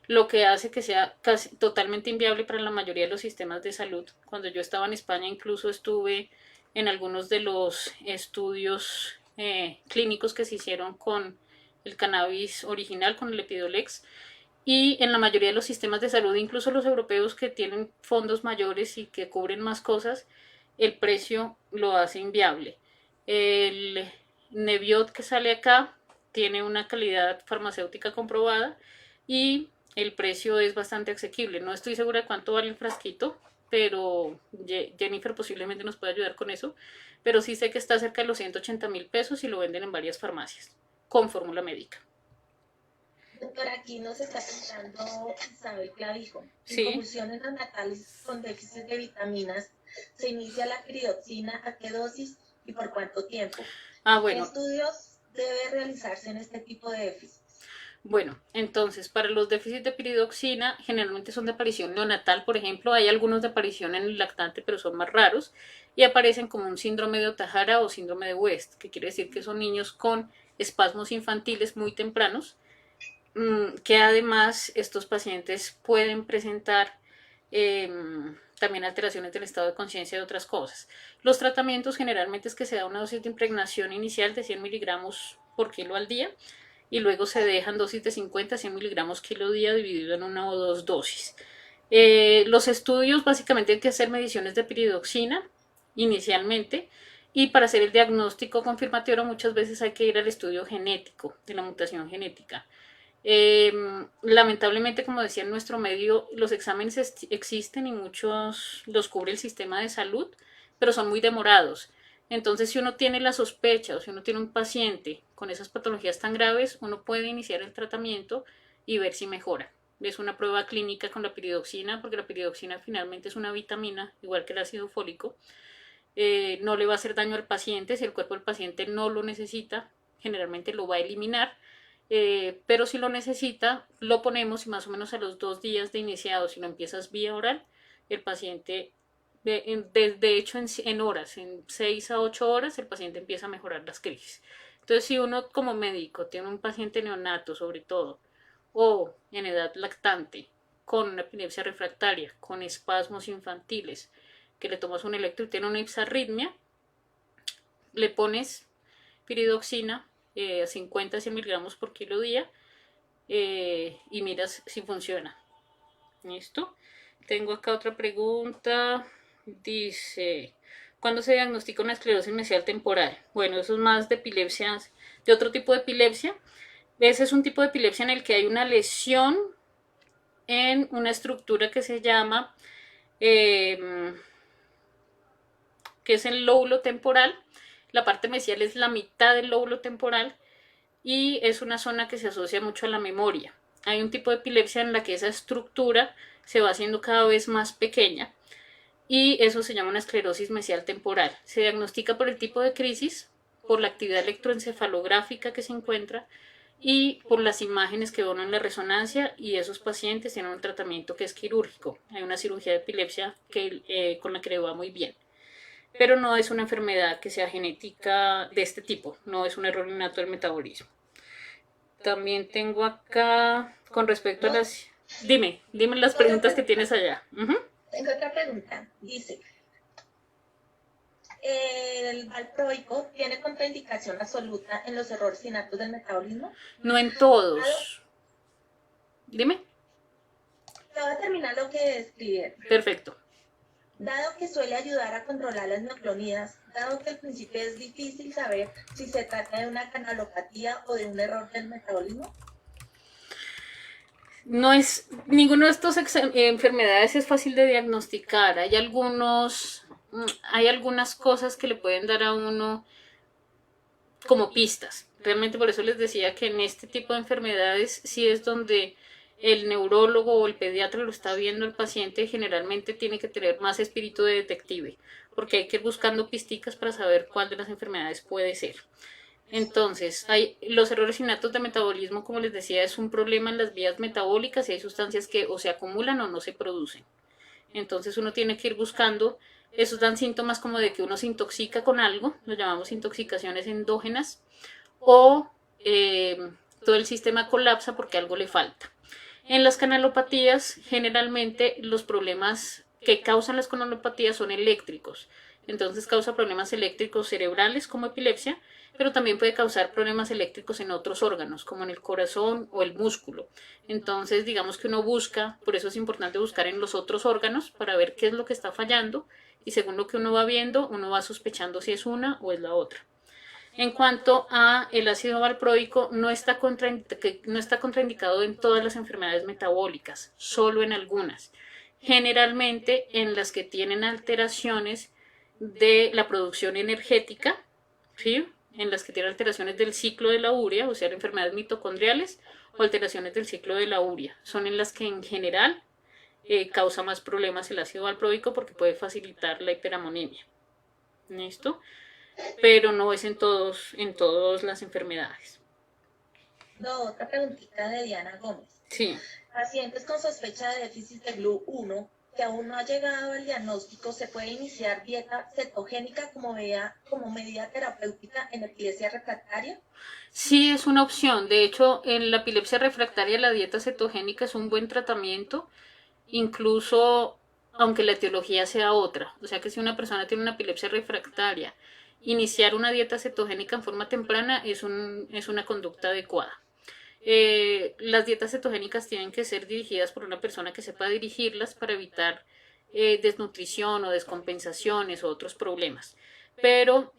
lo que hace que sea casi totalmente inviable para la mayoría de los sistemas de salud. Cuando yo estaba en España incluso estuve en algunos de los estudios clínicos que se hicieron con el cannabis original, con el Epidolex, y en la mayoría de los sistemas de salud, incluso los europeos que tienen fondos mayores y que cubren más cosas, el precio lo hace inviable. El Neviot que sale acá tiene una calidad farmacéutica comprobada y el precio es bastante asequible. No estoy segura de cuánto vale el frasquito, pero Jennifer posiblemente nos puede ayudar con eso. Pero sí sé que está cerca de los 180,000 pesos y lo venden en varias farmacias con fórmula médica. Doctora, aquí nos está preguntando Isabel Clavijo. En Sí. convulsiones neonatales con déficit de vitaminas, ¿se inicia la piridoxina? ¿A qué dosis y por cuánto tiempo? ¿Qué estudios debe realizarse en este tipo de déficits? Bueno, entonces, para los déficits de piridoxina, generalmente son de aparición neonatal, por ejemplo, hay algunos de aparición en el lactante, pero son más raros, y aparecen como un síndrome de Ohtahara o síndrome de West, que quiere decir que son niños con espasmos infantiles muy tempranos, que además estos pacientes pueden presentar también alteraciones del estado de conciencia y otras cosas. Los tratamientos generalmente es que se da una dosis de impregnación inicial de 100 miligramos por kilo al día y luego se dejan dosis de 50 a 100 miligramos kilo día dividido en una o dos dosis. Los estudios básicamente hay que hacer mediciones de piridoxina inicialmente y para hacer el diagnóstico confirmatorio muchas veces hay que ir al estudio genético de la mutación genética. Lamentablemente, como decía en nuestro medio, los exámenes existen y muchos los cubre el sistema de salud, pero son muy demorados. Entonces, si uno tiene la sospecha o si uno tiene un paciente con esas patologías tan graves, uno puede iniciar el tratamiento y ver si mejora. Es una prueba clínica con la piridoxina, porque la piridoxina finalmente es una vitamina, igual que el ácido fólico. No le va a hacer daño al paciente, si el cuerpo del paciente no lo necesita, generalmente lo va a eliminar. Pero si lo necesita, lo ponemos y más o menos a los 2 días de iniciado, si lo empiezas vía oral, el paciente, de hecho en horas, en 6 a 8 horas, el paciente empieza a mejorar las crisis. Entonces, si uno como médico tiene un paciente neonato sobre todo, o en edad lactante, con una epilepsia refractaria, con espasmos infantiles, que le tomas un electro y tiene una ipsarritmia, le pones piridoxina, 50 a 100 miligramos por kilo día, y miras si funciona. ¿Listo? Tengo acá otra pregunta. Dice, ¿cuándo se diagnostica una esclerosis mesial temporal? Bueno, eso es más de epilepsias, de otro tipo de epilepsia. Ese es un tipo de epilepsia en el que hay una lesión en una estructura que se llama, que es el lóbulo temporal. La parte mesial es la mitad del lóbulo temporal y es una zona que se asocia mucho a la memoria. Hay un tipo de epilepsia en la que esa estructura se va haciendo cada vez más pequeña y eso se llama una esclerosis mesial temporal. Se diagnostica por el tipo de crisis, por la actividad electroencefalográfica que se encuentra y por las imágenes que uno en la resonancia, y esos pacientes tienen un tratamiento que es quirúrgico. Hay una cirugía de epilepsia con la que le va muy bien. Pero no es una enfermedad que sea genética de este tipo, no es un error innato del metabolismo. También tengo acá, con respecto a las... Dime las preguntas que tienes allá. Tengo otra pregunta. Dice, ¿el valproico tiene contraindicación absoluta en los errores innatos del metabolismo? No en todos. Dime. Te voy a terminar lo que escribieron. Perfecto. Dado que suele ayudar a controlar las neoclonidas, dado que al principio es difícil saber si se trata de una canalopatía o de un error del metabolismo. No es, ninguno de estas enfermedades es fácil de diagnosticar. Hay algunas cosas que le pueden dar a uno como pistas. Realmente por eso les decía que en este tipo de enfermedades sí es donde el neurólogo o el pediatra lo está viendo el paciente, generalmente tiene que tener más espíritu de detective, porque hay que ir buscando pisticas para saber cuál de las enfermedades puede ser. Entonces, los errores innatos de metabolismo, como les decía, es un problema en las vías metabólicas y hay sustancias que o se acumulan o no se producen. Entonces uno tiene que ir buscando, esos dan síntomas como de que uno se intoxica con algo, lo llamamos intoxicaciones endógenas, o todo el sistema colapsa porque algo le falta. En las canalopatías, generalmente los problemas que causan las canalopatías son eléctricos. Entonces causa problemas eléctricos cerebrales como epilepsia, pero también puede causar problemas eléctricos en otros órganos, como en el corazón o el músculo. Entonces, digamos que uno busca, por eso es importante buscar en los otros órganos para ver qué es lo que está fallando y según lo que uno va viendo, uno va sospechando si es una o es la otra. En cuanto a el ácido valproico, no está contraindicado en todas las enfermedades metabólicas, solo en algunas. Generalmente en las que tienen alteraciones de la producción energética, ¿sí? En las que tienen alteraciones del ciclo de la urea, o sea, enfermedades mitocondriales o alteraciones del ciclo de la urea. Son en las que en general causa más problemas el ácido valproico porque puede facilitar la hiperamonemia. ¿Listo? Pero no es en todas las enfermedades. No, otra preguntita de Diana Gómez. Sí. Pacientes con sospecha de déficit de GLU-1 que aún no ha llegado al diagnóstico, ¿se puede iniciar dieta cetogénica como medida terapéutica en epilepsia refractaria? Sí, es una opción. De hecho, en la epilepsia refractaria la dieta cetogénica es un buen tratamiento. Incluso aunque la etiología sea otra. O sea que si una persona tiene una epilepsia refractaria, iniciar una dieta cetogénica en forma temprana es una conducta adecuada. Las dietas cetogénicas tienen que ser dirigidas por una persona que sepa dirigirlas para evitar desnutrición o descompensaciones o otros problemas. Pero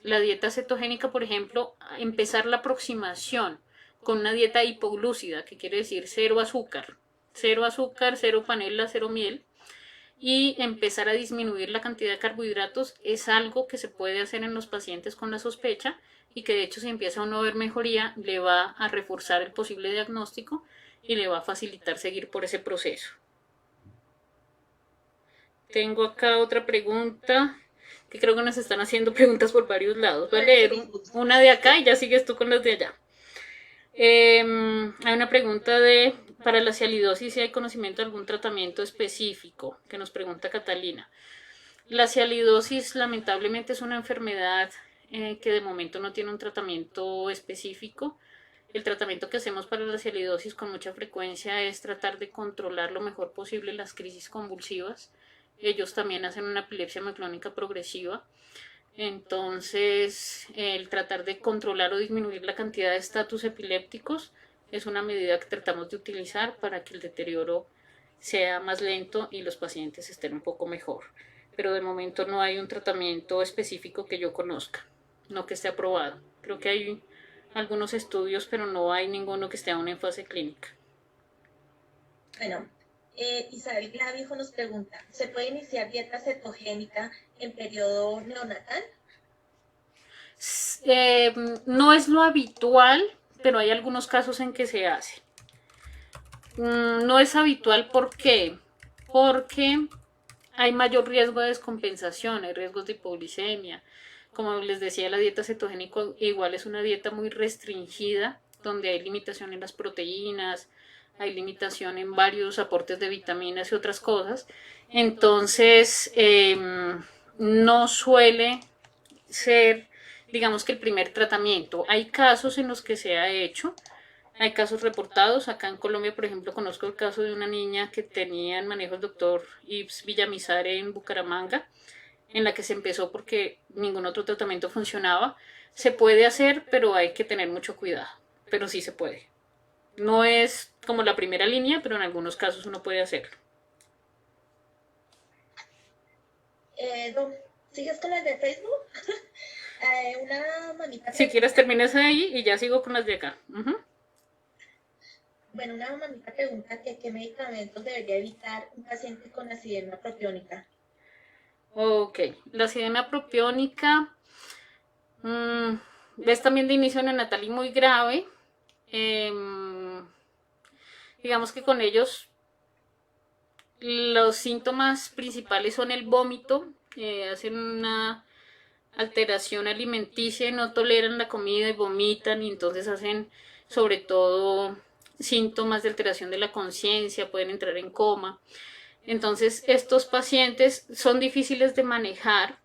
la dieta cetogénica, por ejemplo, empezar la aproximación con una dieta hipoglúcida, que quiere decir cero azúcar, cero panela, cero miel, y empezar a disminuir la cantidad de carbohidratos es algo que se puede hacer en los pacientes con la sospecha y que de hecho si empieza a no ver mejoría le va a reforzar el posible diagnóstico y le va a facilitar seguir por ese proceso. Tengo acá otra pregunta que creo que nos están haciendo preguntas por varios lados. Voy a leer una de acá y ya sigues tú con las de allá. Hay una pregunta para la cialidosis si hay conocimiento de algún tratamiento específico, que nos pregunta Catalina. La cialidosis lamentablemente es una enfermedad que de momento no tiene un tratamiento específico. El tratamiento que hacemos para la cialidosis con mucha frecuencia es tratar de controlar lo mejor posible las crisis convulsivas. Ellos también hacen una epilepsia mioclónica progresiva. Entonces, el tratar de controlar o disminuir la cantidad de estatus epilépticos es una medida que tratamos de utilizar para que el deterioro sea más lento y los pacientes estén un poco mejor. Pero de momento no hay un tratamiento específico que yo conozca, no que esté aprobado. Creo que hay algunos estudios, pero no hay ninguno que esté aún en fase clínica. Bueno, Isabel Clavijo nos pregunta, ¿se puede iniciar dieta cetogénica en periodo neonatal? No es lo habitual, pero hay algunos casos en que se hace. No es habitual, ¿por qué? Porque hay mayor riesgo de descompensación, hay riesgos de hipoglicemia. Como les decía, la dieta cetogénica igual es una dieta muy restringida, donde hay limitación en las proteínas, hay limitación en varios aportes de vitaminas y otras cosas. Entonces, no suele ser, digamos que el primer tratamiento. Hay casos en los que se ha hecho, hay casos reportados. Acá en Colombia, por ejemplo, conozco el caso de una niña que tenía en manejo el doctor Yves Villamizar en Bucaramanga, en la que se empezó porque ningún otro tratamiento funcionaba. Se puede hacer, pero hay que tener mucho cuidado. Pero sí se puede. No es como la primera línea, pero en algunos casos uno puede hacerlo. ¿Sigues con las de Facebook? Una mamita. Si quieres terminas ahí y ya sigo con las de acá. Bueno, una mamita pregunta que qué medicamentos debería evitar un paciente con acidemia propiónica. Ok, la acidemia propiónica es también de inicio neonatal y muy grave. Digamos que con ellos los síntomas principales son el vómito, hacen una alteración alimenticia y no toleran la comida y vomitan y entonces hacen sobre todo síntomas de alteración de la conciencia, pueden entrar en coma. Entonces estos pacientes son difíciles de manejar.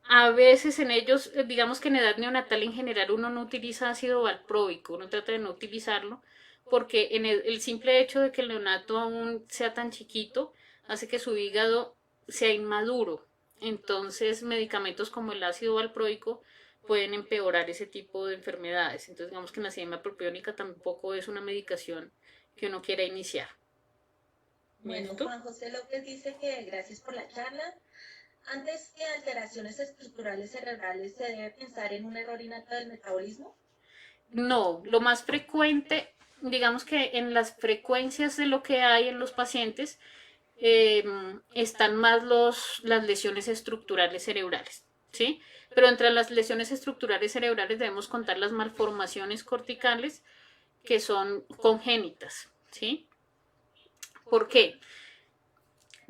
A veces en ellos, digamos que en edad neonatal en general uno no utiliza ácido valproico, uno trata de no utilizarlo porque en el simple hecho de que el neonato aún sea tan chiquito hace que su hígado sea inmaduro. Entonces medicamentos como el ácido valproico pueden empeorar ese tipo de enfermedades. Entonces digamos que la acidemia propiónica tampoco es una medicación que uno quiera iniciar. Bueno, Juan José López dice que gracias por la charla. Antes de alteraciones estructurales cerebrales, ¿se debe pensar en un error innato del metabolismo? No, lo más frecuente, digamos que en las frecuencias de lo que hay en los pacientes, están más las lesiones estructurales cerebrales, ¿sí? Pero entre las lesiones estructurales cerebrales debemos contar las malformaciones corticales que son congénitas, ¿sí? ¿Por qué?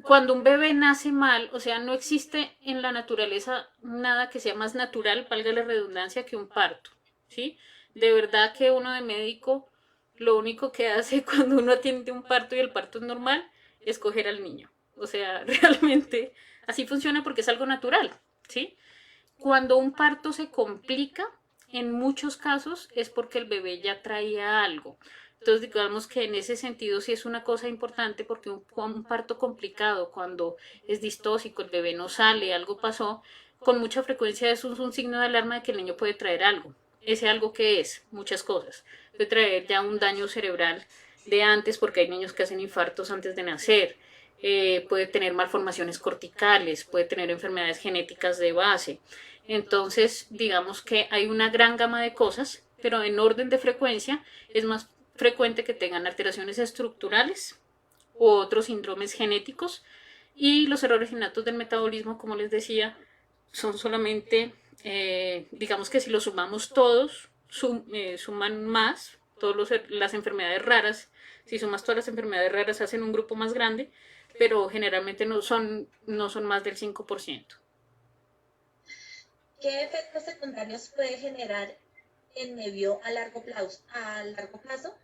Cuando un bebé nace mal, o sea, no existe en la naturaleza nada que sea más natural, valga la redundancia, que un parto, ¿sí? De verdad que uno de médico, lo único que hace cuando uno atiende un parto y el parto es normal, es coger al niño. O sea, realmente así funciona porque es algo natural, ¿sí? Cuando un parto se complica, en muchos casos es porque el bebé ya traía algo. Entonces digamos que en ese sentido sí es una cosa importante porque un parto complicado, cuando es distóxico, el bebé no sale, algo pasó, con mucha frecuencia eso es un signo de alarma de que el niño puede traer algo. Ese algo que es, muchas cosas. Puede traer ya un daño cerebral de antes porque hay niños que hacen infartos antes de nacer. Puede tener malformaciones corticales, puede tener enfermedades genéticas de base. Entonces, digamos que hay una gran gama de cosas, pero en orden de frecuencia es más frecuente que tengan alteraciones estructurales u otros síndromes genéticos, y los errores innatos del metabolismo, como les decía, son solamente, digamos que si los sumamos todos, suman más, las enfermedades raras, si sumas todas las enfermedades raras hacen un grupo más grande, pero generalmente no son más del 5%. ¿Qué efectos secundarios puede generar el nevio a largo plazo?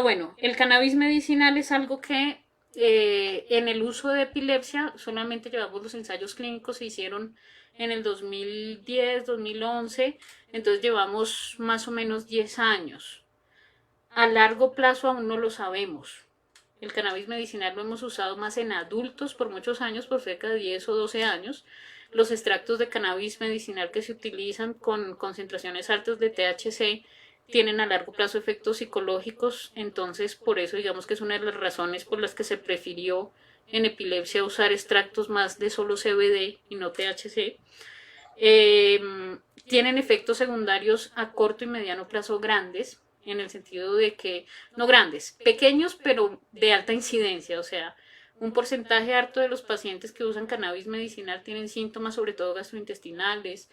Bueno, el cannabis medicinal es algo que en el uso de epilepsia solamente llevamos los ensayos clínicos, se hicieron en el 2010, 2011, entonces llevamos más o menos 10 años. A largo plazo aún no lo sabemos. El cannabis medicinal lo hemos usado más en adultos por muchos años, por cerca de 10 o 12 años. Los extractos de cannabis medicinal que se utilizan con concentraciones altas de THC tienen a largo plazo efectos psicológicos, entonces por eso digamos que es una de las razones por las que se prefirió en epilepsia usar extractos más de solo CBD y no THC. Tienen efectos secundarios a corto y mediano plazo grandes, en el sentido de que, no grandes, pequeños, pero de alta incidencia, o sea, un porcentaje harto de los pacientes que usan cannabis medicinal tienen síntomas, sobre todo gastrointestinales,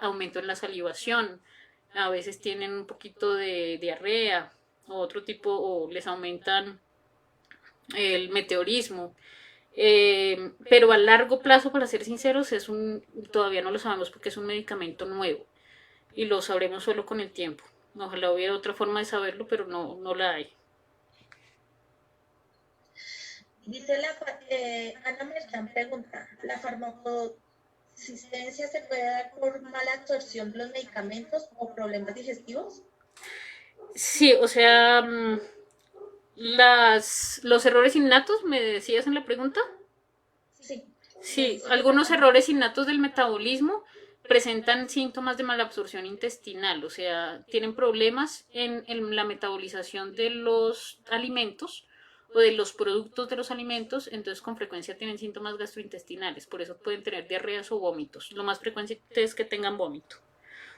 aumento en la salivación, a veces tienen un poquito de diarrea, o otro tipo, o les aumentan el meteorismo. Pero a largo plazo, para ser sinceros, todavía no lo sabemos porque es un medicamento nuevo y lo sabremos solo con el tiempo. Ojalá hubiera otra forma de saberlo, pero no la hay. Dice Ana Merchan pregunta, ¿la farmacosistencia se puede dar por mala absorción de los medicamentos o problemas digestivos? Sí, o sea, los errores innatos, ¿me decías en la pregunta? Sí. Sí, algunos errores innatos del metabolismo presentan síntomas de malabsorción intestinal, o sea, tienen problemas en la metabolización de los alimentos o de los productos de los alimentos, entonces con frecuencia tienen síntomas gastrointestinales, por eso pueden tener diarreas o vómitos. Lo más frecuente es que tengan vómito.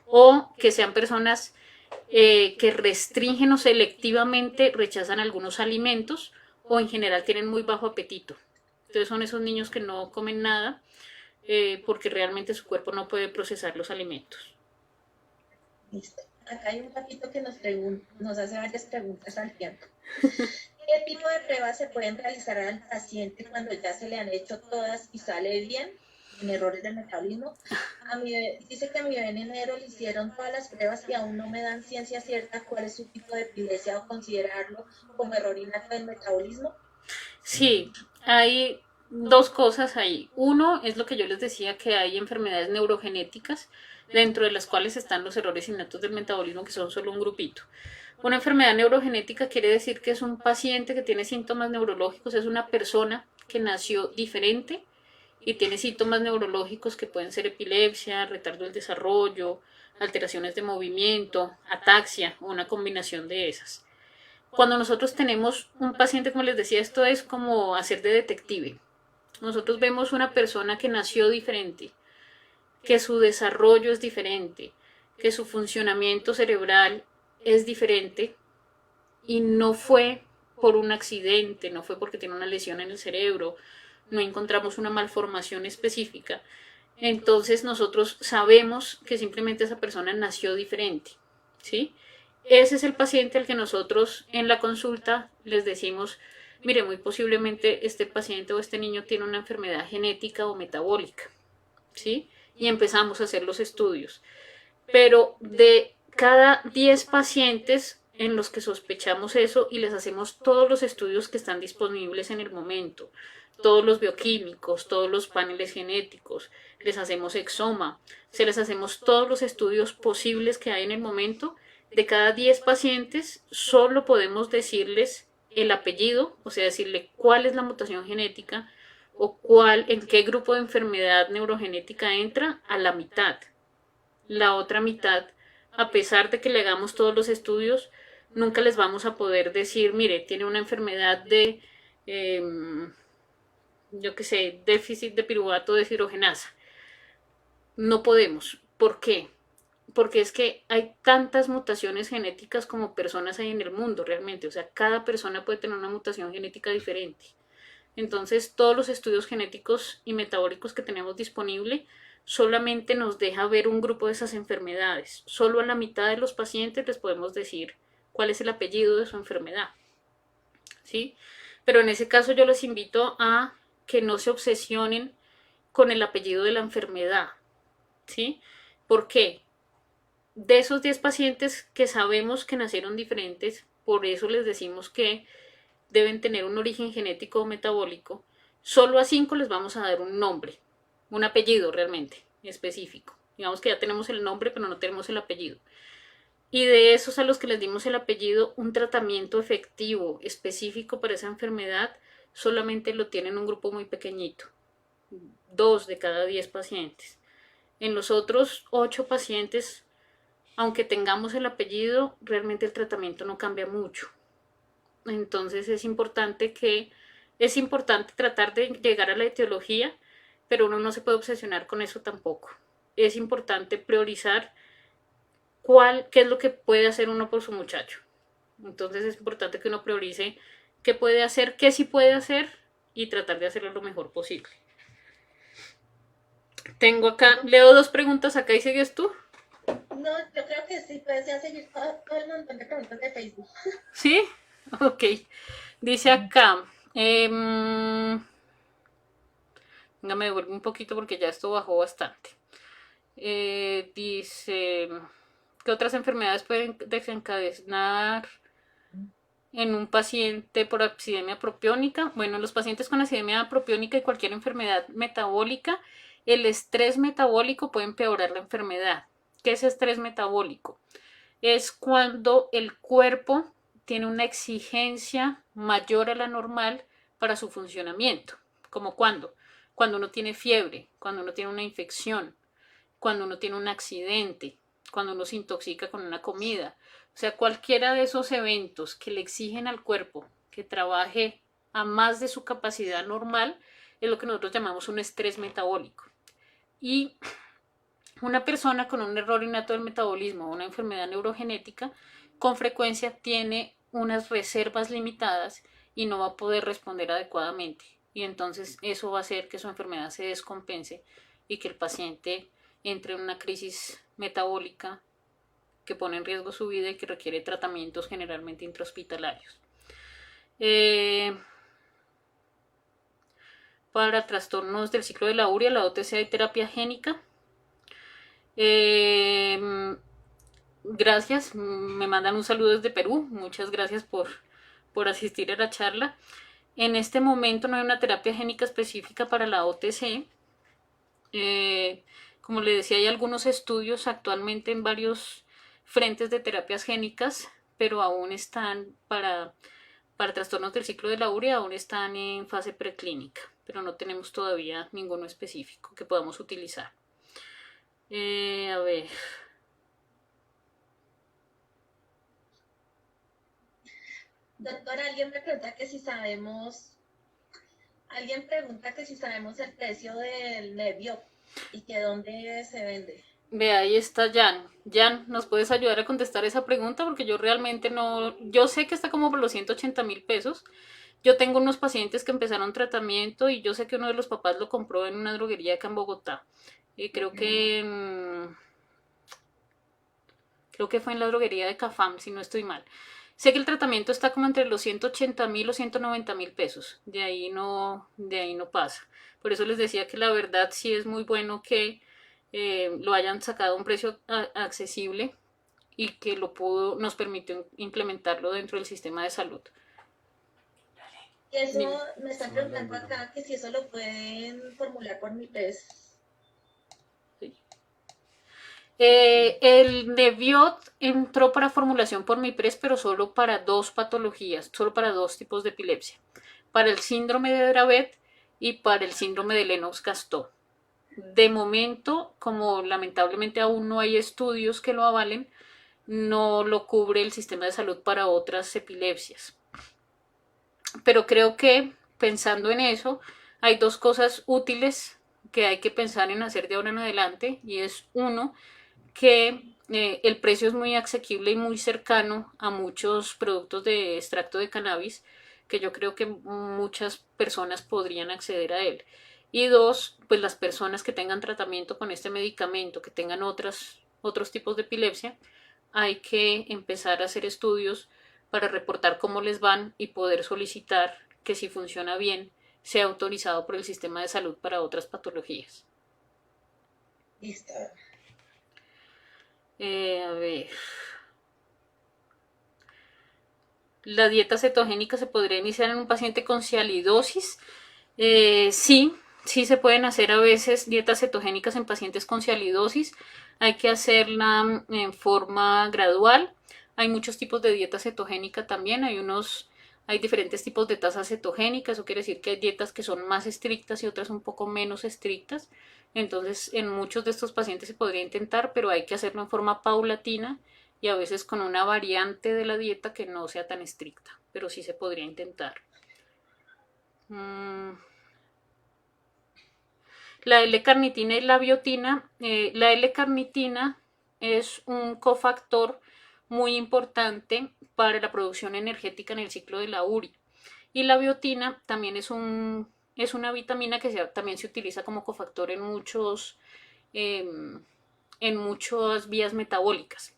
O que sean personas que restringen o selectivamente rechazan algunos alimentos o en general tienen muy bajo apetito. Entonces son esos niños que no comen nada porque realmente su cuerpo no puede procesar los alimentos. Listo. Acá hay un papito que nos hace varias preguntas al tiempo. ¿Qué tipo de pruebas se pueden realizar al paciente cuando ya se le han hecho todas y sale bien en errores del metabolismo? Dice que a mi bebé en enero le hicieron todas las pruebas y aún no me dan ciencia cierta cuál es su tipo de epilepsia o considerarlo como error innato del metabolismo. Sí, hay dos cosas ahí. Uno es lo que yo les decía, que hay enfermedades neurogenéticas dentro de las cuales están los errores innatos del metabolismo, que son solo un grupito. Una enfermedad neurogenética quiere decir que es un paciente que tiene síntomas neurológicos, es una persona que nació diferente y tiene síntomas neurológicos que pueden ser epilepsia, retardo del desarrollo, alteraciones de movimiento, ataxia o una combinación de esas. Cuando nosotros tenemos un paciente, como les decía, esto es como hacer de detective. Nosotros vemos una persona que nació diferente, que su desarrollo es diferente, que su funcionamiento cerebral es diferente y no fue por un accidente, no fue porque tiene una lesión en el cerebro, no encontramos una malformación específica. Entonces nosotros sabemos que simplemente esa persona nació diferente, ¿sí? Ese es el paciente al que nosotros en la consulta les decimos, mire, muy posiblemente este paciente o este niño tiene una enfermedad genética o metabólica, ¿sí? Y empezamos a hacer los estudios. Pero de cada 10 pacientes en los que sospechamos eso y les hacemos todos los estudios que están disponibles en el momento, todos los bioquímicos, todos los paneles genéticos, les hacemos exoma, se les hacemos todos los estudios posibles que hay en el momento, de cada 10 pacientes, solo podemos decirles el apellido, o sea, decirle cuál es la mutación genética o en qué grupo de enfermedad neurogenética entra a la mitad. La otra mitad, a pesar de que le hagamos todos los estudios, nunca les vamos a poder decir, mire, tiene una enfermedad de, eh, yo qué sé, déficit de piruvato deshidrogenasa. No podemos. ¿Por qué? Porque es que hay tantas mutaciones genéticas como personas hay en el mundo realmente. O sea, cada persona puede tener una mutación genética diferente. Entonces, todos los estudios genéticos y metabólicos que tenemos disponible solamente nos deja ver un grupo de esas enfermedades. Solo a la mitad de los pacientes les podemos decir cuál es el apellido de su enfermedad. ¿Sí? Pero en ese caso yo les invito a que no se obsesionen con el apellido de la enfermedad. ¿Sí? ¿Por qué? De esos 10 pacientes que sabemos que nacieron diferentes, por eso les decimos que deben tener un origen genético o metabólico, solo a 5 les vamos a dar un nombre, un apellido realmente específico. Digamos que ya tenemos el nombre, pero no tenemos el apellido. Y de esos a los que les dimos el apellido, un tratamiento efectivo, específico para esa enfermedad, solamente lo tienen un grupo muy pequeñito, 2 de cada 10 pacientes. En los otros 8 pacientes, aunque tengamos el apellido, realmente el tratamiento no cambia mucho. Entonces es importante tratar de llegar a la etiología, pero uno no se puede obsesionar con eso tampoco. Es importante priorizar qué es lo que puede hacer uno por su muchacho. Entonces es importante que uno priorice qué puede hacer, qué sí puede hacer y tratar de hacerlo lo mejor posible. Tengo acá, leo 2 preguntas acá y sigues tú. No, yo creo que sí, puedes ya seguir todo el montón de preguntas de Facebook. ¿Sí? Ok. Dice acá, me devuelvo un poquito porque ya esto bajó bastante. Dice, ¿qué otras enfermedades pueden desencadenar en un paciente por acidemia propiónica? Bueno, los pacientes con acidemia propiónica y cualquier enfermedad metabólica, el estrés metabólico puede empeorar la enfermedad. ¿Qué es estrés metabólico? Es cuando el cuerpo tiene una exigencia mayor a la normal para su funcionamiento. ¿Como cuándo? Cuando uno tiene fiebre, cuando uno tiene una infección, cuando uno tiene un accidente, cuando uno se intoxica con una comida. O sea, cualquiera de esos eventos que le exigen al cuerpo que trabaje a más de su capacidad normal es lo que nosotros llamamos un estrés metabólico. Y una persona con un error innato del metabolismo o una enfermedad neurogenética con frecuencia tiene unas reservas limitadas y no va a poder responder adecuadamente. Y entonces eso va a hacer que su enfermedad se descompense y que el paciente entre en una crisis metabólica que pone en riesgo su vida y que requiere tratamientos generalmente intrahospitalarios. Para trastornos del ciclo de la urea, la OTC hay terapia génica. Gracias, me mandan un saludo desde Perú. Muchas gracias por asistir a la charla. En este momento no hay una terapia génica específica para la OTC. Como le decía, hay algunos estudios actualmente en varios frentes de terapias génicas, pero aún están para trastornos del ciclo de la urea, aún están en fase preclínica, pero no tenemos todavía ninguno específico que podamos utilizar. A ver. Doctora, alguien pregunta que si sabemos el precio del Nevio y que dónde se vende. Ve, ahí está Jan. Jan, ¿nos puedes ayudar a contestar esa pregunta? Porque yo realmente no, yo sé que está como por los 180.000 pesos. Yo tengo unos pacientes que empezaron tratamiento y yo sé que uno de los papás lo compró en una droguería acá en Bogotá. Creo que fue en la droguería de Cafam, si no estoy mal. Sé que el tratamiento está como entre los 180.000 o 190.000 pesos. De ahí no pasa. Por eso les decía que la verdad sí es muy bueno que lo hayan sacado a un precio accesible y que nos permitió implementarlo dentro del sistema de salud. Y eso me están preguntando acá que si eso lo pueden formular por mi PES. El Neviot entró para formulación por MIPRES, pero solo para 2 patologías, solo para 2 tipos de epilepsia, para el síndrome de Dravet y para el síndrome de Lennox-Gastaut. De momento, como lamentablemente aún no hay estudios que lo avalen, no lo cubre el sistema de salud para otras epilepsias. Pero creo que pensando en eso, hay 2 cosas útiles que hay que pensar en hacer de ahora en adelante, y es uno, que el precio es muy asequible y muy cercano a muchos productos de extracto de cannabis, que yo creo que muchas personas podrían acceder a él. Y 2, pues las personas que tengan tratamiento con este medicamento, que tengan otros tipos de epilepsia, hay que empezar a hacer estudios para reportar cómo les van y poder solicitar que, si funciona bien, sea autorizado por el sistema de salud para otras patologías. Listo. A ver. La dieta cetogénica se podría iniciar en un paciente con cialidosis. Sí, sí se pueden hacer a veces dietas cetogénicas en pacientes con cialidosis. Hay que hacerla en forma gradual. Hay muchos tipos de dieta cetogénica también. Hay diferentes tipos de tasa cetogénica. Eso quiere decir que hay dietas que son más estrictas y otras un poco menos estrictas. Entonces, en muchos de estos pacientes se podría intentar, pero hay que hacerlo en forma paulatina y a veces con una variante de la dieta que no sea tan estricta, pero sí se podría intentar. La L-carnitina y la biotina. La L-carnitina es un cofactor muy importante para la producción energética en el ciclo de la URI. Y la biotina también es una vitamina que también se utiliza como cofactor en muchas vías metabólicas.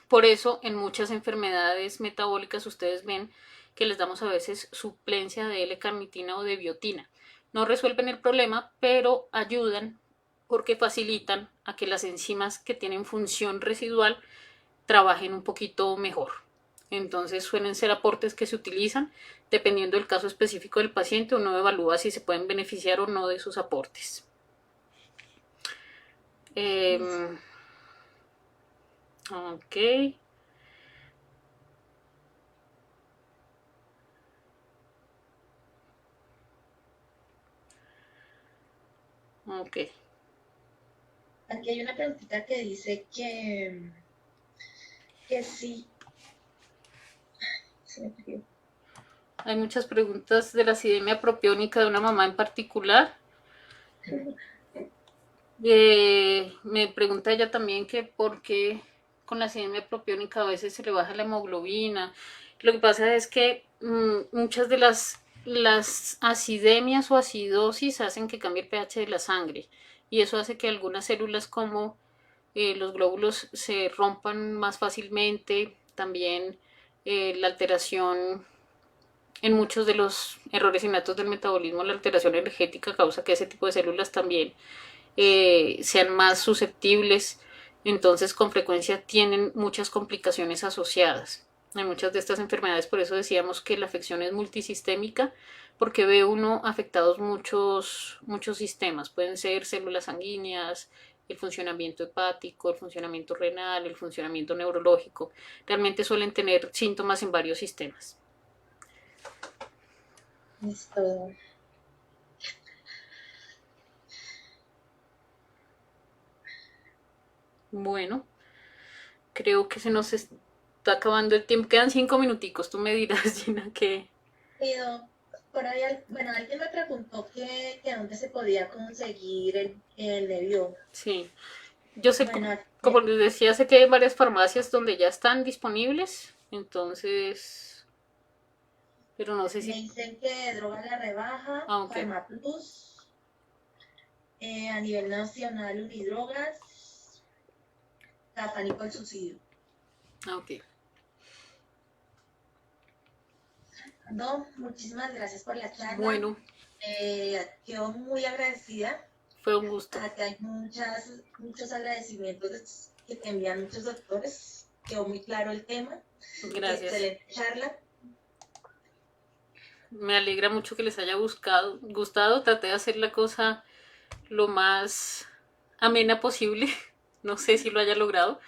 Por eso, en muchas enfermedades metabólicas ustedes ven que les damos a veces suplencia de L-carnitina o de biotina. No resuelven el problema, pero ayudan porque facilitan a que las enzimas que tienen función residual trabajen un poquito mejor. Entonces suelen ser aportes que se utilizan dependiendo del caso específico del paciente. Uno evalúa si se pueden beneficiar o no de sus aportes. Ok. Ok. Aquí hay una preguntita que dice que sí. Se me perdió. Hay muchas preguntas de la acidemia propiónica de una mamá en particular. Me pregunta ella también que por qué con la acidemia propiónica a veces se le baja la hemoglobina. Lo que pasa es que muchas de las acidemias o acidosis hacen que cambie el pH de la sangre, y eso hace que algunas células como los glóbulos se rompan más fácilmente. También la alteración en muchos de los errores innatos del metabolismo, la alteración energética causa que ese tipo de células también sean más susceptibles. Entonces, con frecuencia tienen muchas complicaciones asociadas. Hay muchas de estas enfermedades, por eso decíamos que la afección es multisistémica, porque ve uno afectados muchos sistemas. Pueden ser células sanguíneas, el funcionamiento hepático, el funcionamiento renal, el funcionamiento neurológico. Realmente suelen tener síntomas en varios sistemas. Listo. Bueno, creo que se nos está acabando el tiempo. Quedan 5 minuticos. Tú me dirás, Gina, que Pero por ahí, bueno, alguien me preguntó que dónde se podía conseguir el Nevio. sí. Yo sé, Bueno, como les decía, sé que hay varias farmacias donde ya están disponibles. Entonces, pero no sé me si... dicen que Droga La Rebaja, Ah, ok. Farmaplus, a nivel nacional Unidrogas, Capánico el Suicidio. Ah, ok. No, muchísimas gracias por la charla. Bueno, Quedo muy agradecida. fue un gusto. Aquí hay muchos agradecimientos que te envían muchos doctores. Quedó muy claro el tema. Gracias. Excelente charla. Me alegra mucho que les haya gustado. Traté de hacer la cosa lo más amena posible. No sé si lo haya logrado,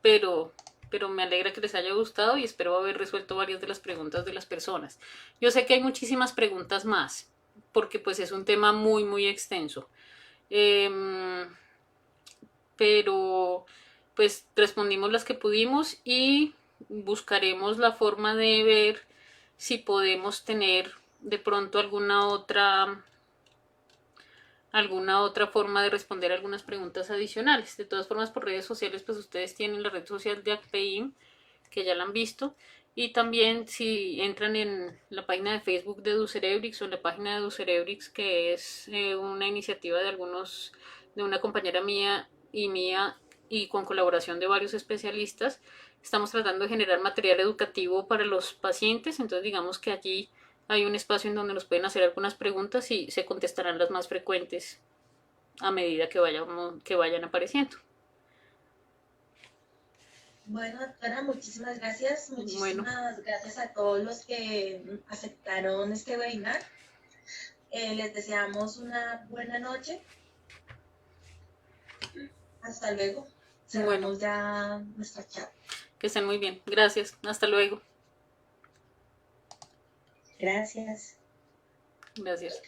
pero, pero me alegra que les haya gustado y espero haber resuelto varias de las preguntas de las personas. Yo sé que hay muchísimas preguntas más, porque pues es un tema muy, muy extenso. Eh, pero pues respondimos las que pudimos y buscaremos la forma de ver si podemos tener de pronto alguna otra forma de responder algunas preguntas adicionales. De todas formas, por redes sociales, pues ustedes tienen la red social de ACPEIM, que ya la han visto, y también si entran en la página de Facebook de Ducerebrix o en la página de Ducerebrix, que es una iniciativa de una compañera mía y con colaboración de varios especialistas, estamos tratando de generar material educativo para los pacientes, entonces digamos que allí hay un espacio en donde nos pueden hacer algunas preguntas y se contestarán las más frecuentes a medida que vayan apareciendo. Bueno, doctora, muchísimas gracias. Bueno, Muchísimas gracias a todos los que aceptaron este webinar. Les deseamos una buena noche. Hasta luego. bueno, Cerramos ya nuestra charla. que estén muy bien. Gracias. Hasta luego. Gracias. Gracias.